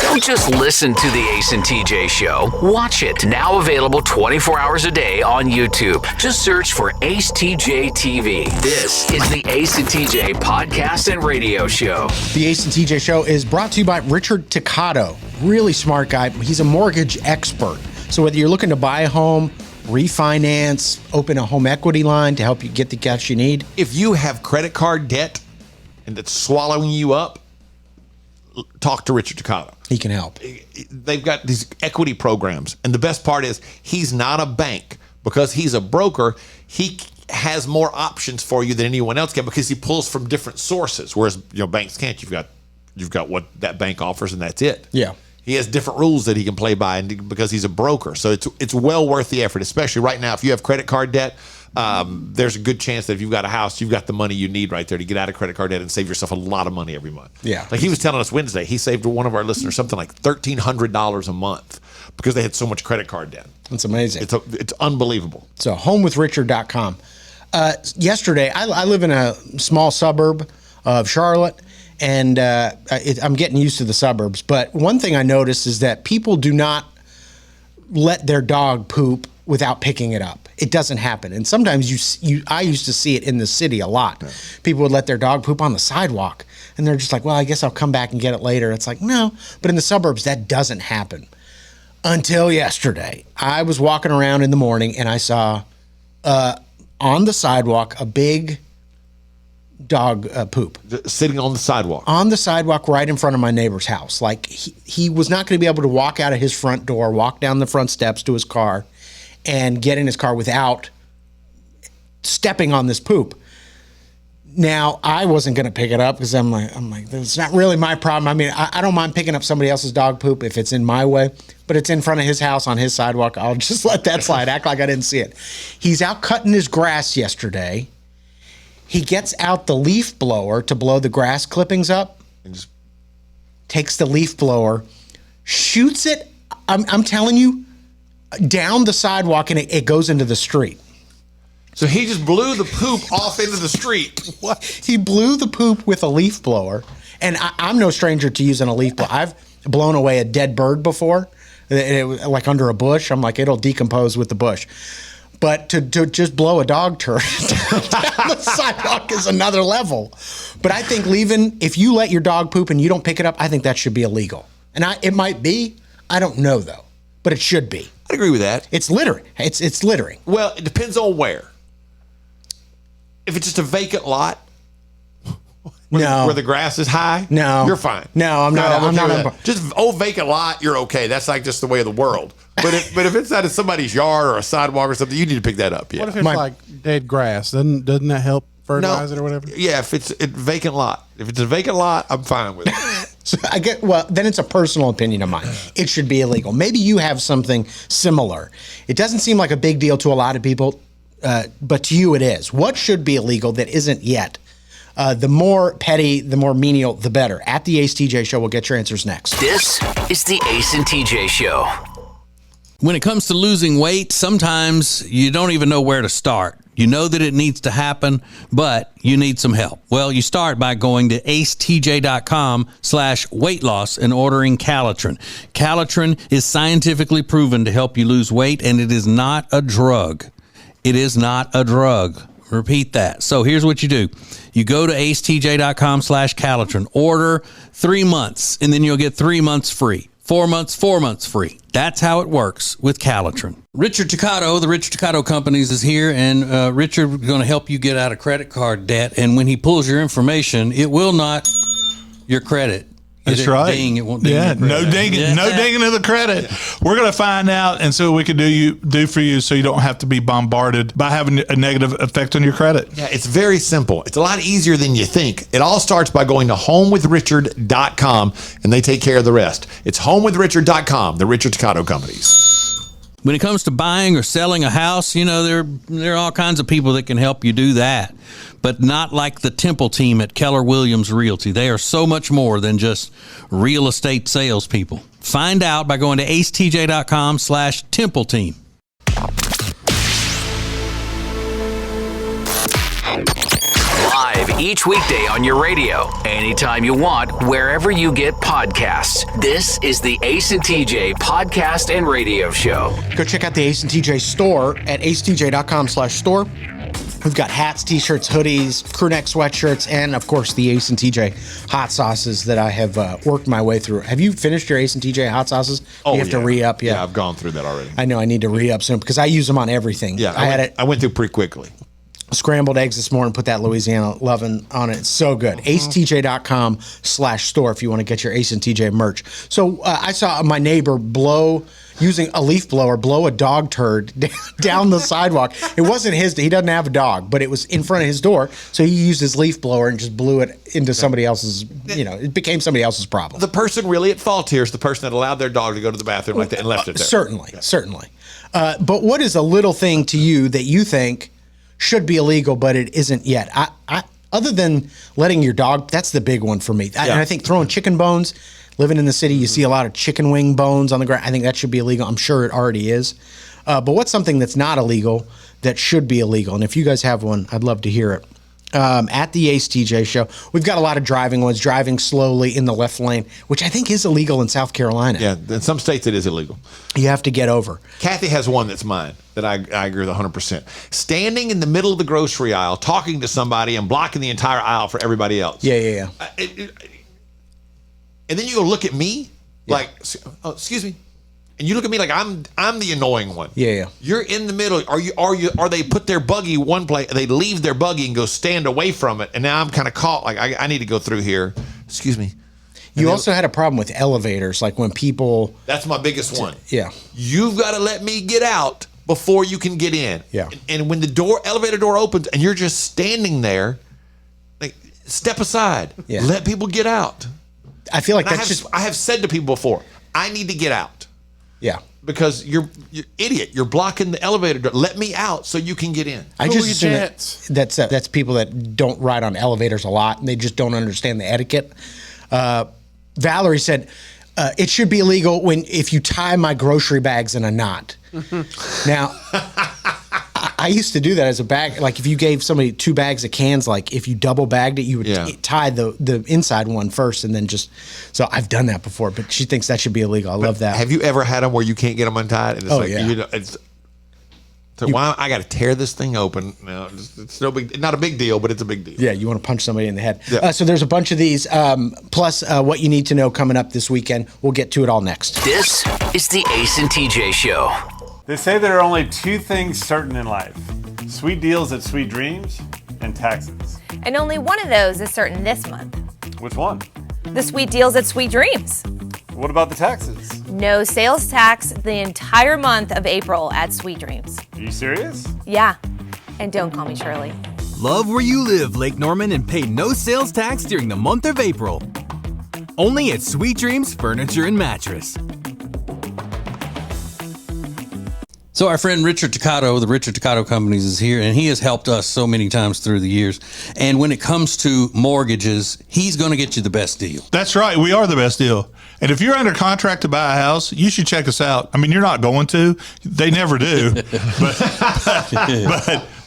S2: Don't just listen to the Ace and TJ Show. Watch it. Now available 24 hours a day on YouTube. Just search for Ace TJ TV. This is the Ace and TJ podcast and radio show.
S3: The Ace and TJ Show is brought to you by Richard Toccato. Really smart guy. He's a mortgage expert. So whether you're looking to buy a home, refinance, open a home equity line to help you get the cash you need.
S4: If you have credit card debt and it's swallowing you up, talk to Richard Toccato.
S3: He can help.
S4: They've got these equity programs. And the best part is he's not a bank. Because he's a broker, he has more options for you than anyone else can because he pulls from different sources. Whereas banks can't. You've got what that bank offers and that's it.
S3: Yeah.
S4: He has different rules that he can play by because he's a broker. So it's well worth the effort, especially right now. If you have credit card debt, there's a good chance that if you've got a house, you've got the money you need right there to get out of credit card debt and save yourself a lot of money every month.
S3: Yeah.
S4: Like he was telling us Wednesday, he saved one of our listeners something like $1,300 a month because they had so much credit card debt.
S3: That's amazing.
S4: It's unbelievable.
S3: So homewithrichard.com. Yesterday, I live in a small suburb of Charlotte. And I'm getting used to the suburbs. But one thing I noticed is that people do not let their dog poop without picking it up. It doesn't happen. And sometimes I used to see it in the city a lot. Yeah. People would let their dog poop on the sidewalk. And they're just like, well, I guess I'll come back and get it later. It's like, no. But in the suburbs, that doesn't happen. Until yesterday. I was walking around in the morning and I saw on the sidewalk a big dog poop
S4: sitting on the sidewalk
S3: right in front of my neighbor's house. Like he was not going to be able to walk out of his front door, walk down the front steps to his car and get in his car without stepping on this poop. Now I wasn't going to pick it up because I'm like, it's not really my problem. I mean, I don't mind picking up somebody else's dog poop if it's in my way, but it's in front of his house on his sidewalk. I'll just let that slide, act like I didn't see it. He's out cutting his grass yesterday. He gets out the leaf blower to blow the grass clippings up, and just takes the leaf blower, shoots it, I'm telling you, down the sidewalk, and it goes into the street.
S4: So he just blew the poop off into the street.
S3: What? He blew the poop with a leaf blower, and I'm no stranger to using a leaf blower. I've blown away a dead bird before, like under a bush. I'm like, it'll decompose with the bush. But to just blow a dog turd down the sidewalk is another level. But I think if you let your dog poop and you don't pick it up, I think that should be illegal. And it might be. I don't know, though. But it should be.
S4: I agree with that.
S3: It's littering. It's littering.
S4: Well, it depends on where. If it's just a vacant lot, where the grass is high, you're fine.
S3: No, I'm not.
S4: Just vacant lot, you're okay. That's like just the way of the world. But if it's out of somebody's yard or a sidewalk or something, you need to pick that up. Yeah.
S7: What if it's like dead grass? Doesn't that help fertilize it or whatever?
S4: Yeah, if it's a vacant lot. If it's a vacant lot, I'm fine with it.
S3: So then it's a personal opinion of mine. It should be illegal. Maybe you have something similar. It doesn't seem like a big deal to a lot of people, but to you it is. What should be illegal that isn't yet? The more petty, the more menial, the better. At the Ace TJ Show, we'll get your answers next.
S2: This is the Ace and TJ Show.
S6: When it comes to losing weight, sometimes you don't even know where to start. You know that it needs to happen, but you need some help. Well, you start by going to acetj.com/weight loss and ordering Calitrin. Calitrin is scientifically proven to help you lose weight, and it is not a drug. It is not a drug. Repeat that. So here's what you do. You go to acetj.com/Calitrin, order 3 months, and then you'll get 3 months free. 4 months free. That's how it works with Calitrin. Richard Toccato, the Richard Toccato Companies is here, and Richard is going to help you get out of credit card debt. And when he pulls your information, it will not your credit.
S5: That's right.
S6: Ding, it won't ding
S5: yeah,
S6: your credit.
S5: no dinging of the credit. We're going to find out and see what we can do for you so you don't have to be bombarded by having a negative effect on your credit.
S4: Yeah, it's very simple. It's a lot easier than you think. It all starts by going to homewithrichard.com, and they take care of the rest. It's homewithrichard.com, the Richard Toccato Companies.
S6: When it comes to buying or selling a house, there are all kinds of people that can help you do that, but not like the Temple team at Keller Williams Realty. They are so much more than just real estate salespeople. Find out by going to acetj.com/Temple team.
S2: Live live each weekday on your radio, anytime you want, wherever you get podcasts. This is the Ace and TJ Podcast and Radio Show.
S3: Go check out the Ace and TJ store at acetj.com/store. We've got hats, t-shirts, hoodies, crew neck sweatshirts, and of course the Ace and TJ hot sauces that I have worked my way through. Have you finished your Ace and TJ hot sauces?
S4: Oh,
S3: you have to re-up.
S4: Yeah, I've gone through that already.
S3: I know I need to re-up soon because I use them on everything.
S4: Yeah, I went through pretty quickly.
S3: Scrambled eggs this morning, put that Louisiana lovin' on it. It's so good. acetj.com/store if you want to get your Ace and TJ merch. So I saw my neighbor using a leaf blower, blow a dog turd down the sidewalk. It wasn't his, he doesn't have a dog, but it was in front of his door. So he used his leaf blower and just blew it into somebody else's, it became somebody else's problem.
S4: The person really at fault here is the person that allowed their dog to go to the bathroom like that and left it there.
S3: Certainly. But what is a little thing to you that you think should be illegal, but it isn't yet? I other than letting your dog, that's the big one for me. And I think throwing chicken bones. Living in the city, you see a lot of chicken wing bones on the ground. I think that should be illegal. I'm sure it already is. But what's something that's not illegal that should be illegal? And if you guys have one, I'd love to hear it. At the Ace TJ show, we've got a lot of driving ones, driving slowly in the left lane, which I think is illegal in South Carolina.
S4: Yeah, in some states it is illegal.
S3: You have to get over.
S4: Kathy has one that's mine that I agree with 100%. Standing in the middle of the grocery aisle, talking to somebody and blocking the entire aisle for everybody else.
S3: Yeah.
S4: And then you go look at me like, oh, excuse me. And you look at me like I'm the annoying one.
S3: Yeah.
S4: You're in the middle. Are they put their buggy one place, they leave their buggy and go stand away from it. And now I'm kind of caught like I need to go through here. Excuse me.
S3: You also had a problem with elevators, like when people.
S4: That's my biggest one.
S3: Yeah.
S4: You've got to let me get out before you can get in.
S3: Yeah.
S4: And when the elevator door opens and you're just standing there, like step aside.
S3: Yeah.
S4: Let people get out.
S3: I feel like
S4: and
S3: that's
S4: I have said to people before, I need to get out.
S3: Yeah.
S4: Because you're idiot. You're blocking the elevator door. Let me out so you can get in.
S3: I just assume that's people that don't ride on elevators a lot and they just don't understand the etiquette. Valerie said it should be illegal if you tie my grocery bags in a knot. Now, I used to do that as a bag. Like if you gave somebody 2 bags of cans, like if you double bagged it, you would tie the inside one first and then just. So I've done that before, but she thinks that should be illegal. I love that.
S4: Have you ever had them where you can't get them untied? And it's why I got to tear this thing open? No, it's no big, not a big deal, but it's a big deal.
S3: Yeah, you want to punch somebody in the head.
S4: Yeah.
S3: So there's a bunch of these, plus what you need to know coming up this weekend. We'll get to it all next.
S2: This is the Ace and TJ Show.
S9: They say there are only 2 things certain in life: sweet deals at Sweet Dreams and taxes.
S10: And only one of those is certain this month.
S9: Which one?
S10: The sweet deals at Sweet Dreams.
S9: What about the taxes?
S10: No sales tax the entire month of April at Sweet Dreams.
S9: Are you serious?
S10: Yeah. And don't call me Shirley.
S11: Love where you live, Lake Norman, and pay no sales tax during the month of April. Only at Sweet Dreams Furniture and Mattress.
S6: So our friend Richard Toccato, the Richard Toccato Companies, is here, and he has helped us so many times through the years. And when it comes to mortgages, he's going to get you the best deal.
S5: That's right. We are the best deal. And if you're under contract to buy a house, you should check us out. I mean, you're not going to. They never do. but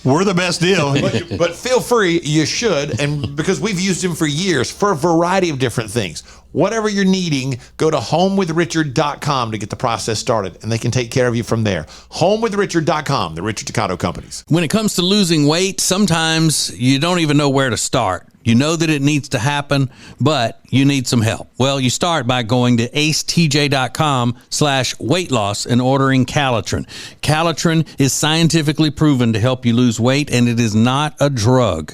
S5: we're the best deal.
S4: But feel free, you should, and because we've used him for years for a variety of different things. Whatever you're needing, go to homewithrichard.com to get the process started, and they can take care of you from there. Homewithrichard.com, the Richard Toccato Companies.
S6: When it comes to losing weight, sometimes you don't even know where to start. You know that it needs to happen, but you need some help. Well, you start by going to acetj.com/weight loss and ordering Calitrin. Calitrin is scientifically proven to help you lose weight, and it is not a drug.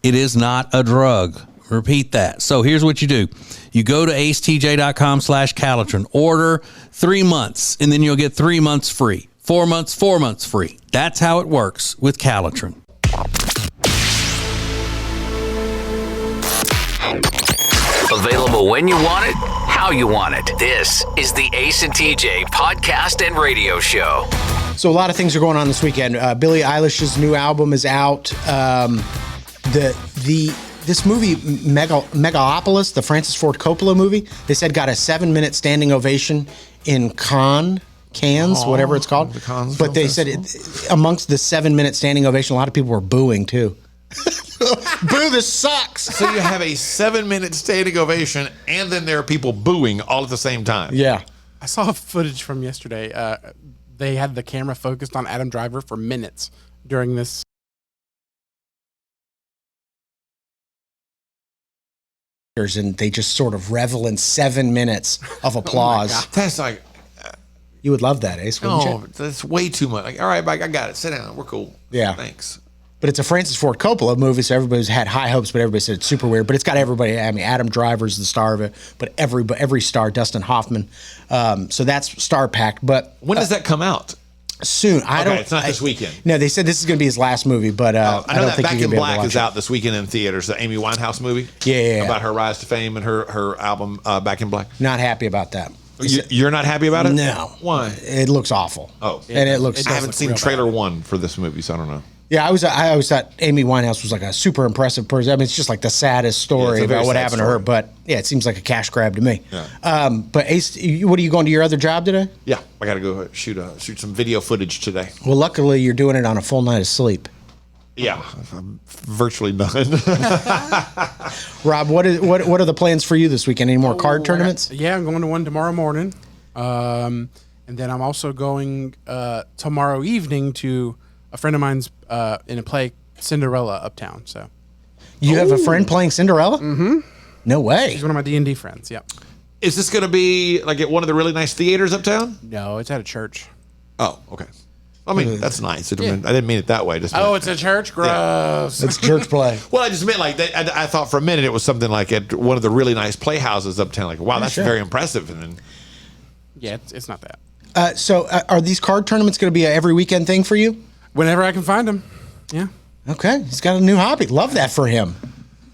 S6: It is not a drug. Repeat that. So here's what you do. You go to acetj.com/Calitrin, order 3 months, and then you'll get 3 months free. 4 months, 4 months free. That's how it works with Calitrin.
S2: Available when you want it, how you want it. This is the Ace and TJ Podcast and Radio Show.
S3: So a lot of things are going on this weekend. Billie Eilish's new album is out. This movie, Megalopolis, the Francis Ford Coppola movie, they said got a 7-minute standing ovation in Cannes, whatever it's called. But they said amongst the 7-minute standing ovation, a lot of people were booing too. Boo, this sucks.
S4: So you have a 7-minute standing ovation, and then there are people booing all at the same time.
S3: Yeah.
S7: I saw footage from yesterday. They had the camera focused on Adam Driver for minutes during this.
S3: And they just sort of revel in 7 minutes of applause.
S4: That's like,
S3: You would love that, Ace, wouldn't
S4: no,
S3: you?
S4: that's way too much. Like, all right, Mike, I got it. Sit down. We're cool.
S3: Yeah.
S4: Thanks.
S3: But it's a Francis Ford Coppola movie, so everybody's had high hopes, but everybody said it's super weird. But it's got everybody. I mean, Adam Driver's the star of it, but every star, Dustin Hoffman. So that's star packed. But
S4: when does that come out?
S3: Soon.
S4: It's not this weekend.
S3: No, they said this is going to be his last movie, but
S4: I know
S3: I don't
S4: that
S3: think
S4: Back
S3: you're
S4: in
S3: going to be able to
S4: Black
S3: watch
S4: is
S3: it.
S4: out this weekend in theaters. The Amy Winehouse movie.
S3: Yeah.
S4: About her rise to fame and her album Back in Black.
S3: Not happy about that.
S4: You're not happy about it?
S3: No.
S4: Why?
S3: It looks awful.
S4: Oh,
S3: and it looks.
S4: I haven't seen trailer 1 for this movie, so I don't know.
S3: Yeah, I always thought Amy Winehouse was like a super impressive person. I mean, it's just like the saddest story about what happened to her. But yeah, it seems like a cash grab to me.
S4: Yeah.
S3: But Ace, what are you going to your other job today?
S4: Yeah, I got to go shoot some video footage today.
S3: Well, luckily you're doing it on a full night of sleep.
S4: Yeah, I'm virtually done.
S3: Rob, what are the plans for you this weekend? Any more card tournaments?
S7: Yeah, I'm going to one tomorrow morning. And then I'm also going tomorrow evening to a friend of mine's in a play Cinderella uptown. So
S3: you have a friend playing Cinderella?
S7: Mm-hmm.
S3: No way.
S7: She's one of my D&D friends. Yep.
S4: Is this going to be like at one of the really nice theaters uptown?
S7: No, it's at a church.
S4: Oh, okay. I mean, that's nice. I didn't mean it that way. Just
S7: Oh, it's a church? Gross.
S3: It's church play.
S4: Well, I just meant like I thought for a minute it was something like at one of the really nice playhouses uptown. Like, wow, that's very impressive. And then,
S7: yeah, it's not that.
S3: So are these card tournaments going to be an every weekend thing for you?
S7: Whenever I can find them. Yeah.
S3: Okay. He's got a new hobby. Love that for him.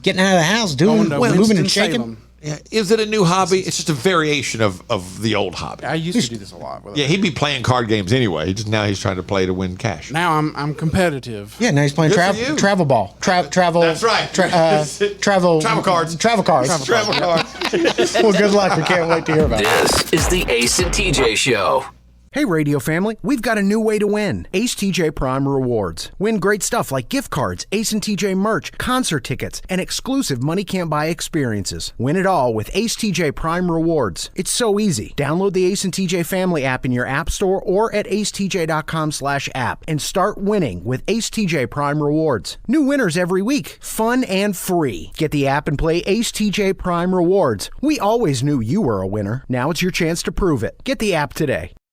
S3: Getting out of the house, moving and shaking.
S4: Yeah, is it a new hobby? It's just a variation of the old hobby.
S7: I used to do this a lot.
S4: Yeah, he'd be playing card games anyway. Now he's trying to play to win cash.
S7: Now I'm competitive.
S3: Yeah, now he's playing travel ball. Travel.
S4: That's right.
S3: Travel
S4: cards.
S3: Travel cards.
S4: Travel cards.
S3: Well, good luck. We can't wait to hear about it.
S2: This is the Ace and TJ Show.
S1: Hey, radio family, we've got a new way to win. Ace TJ Prime Rewards. Win great stuff like gift cards, Ace and TJ merch, concert tickets, and exclusive money can't buy experiences. Win it all with Ace TJ Prime Rewards. It's so easy. Download the Ace and TJ family app in your app store or at acetj.com/app and start winning with Ace TJ Prime Rewards. New winners every week. Fun and free. Get the app and play Ace TJ Prime Rewards. We always knew you were a winner. Now it's your chance to prove it. Get the app today.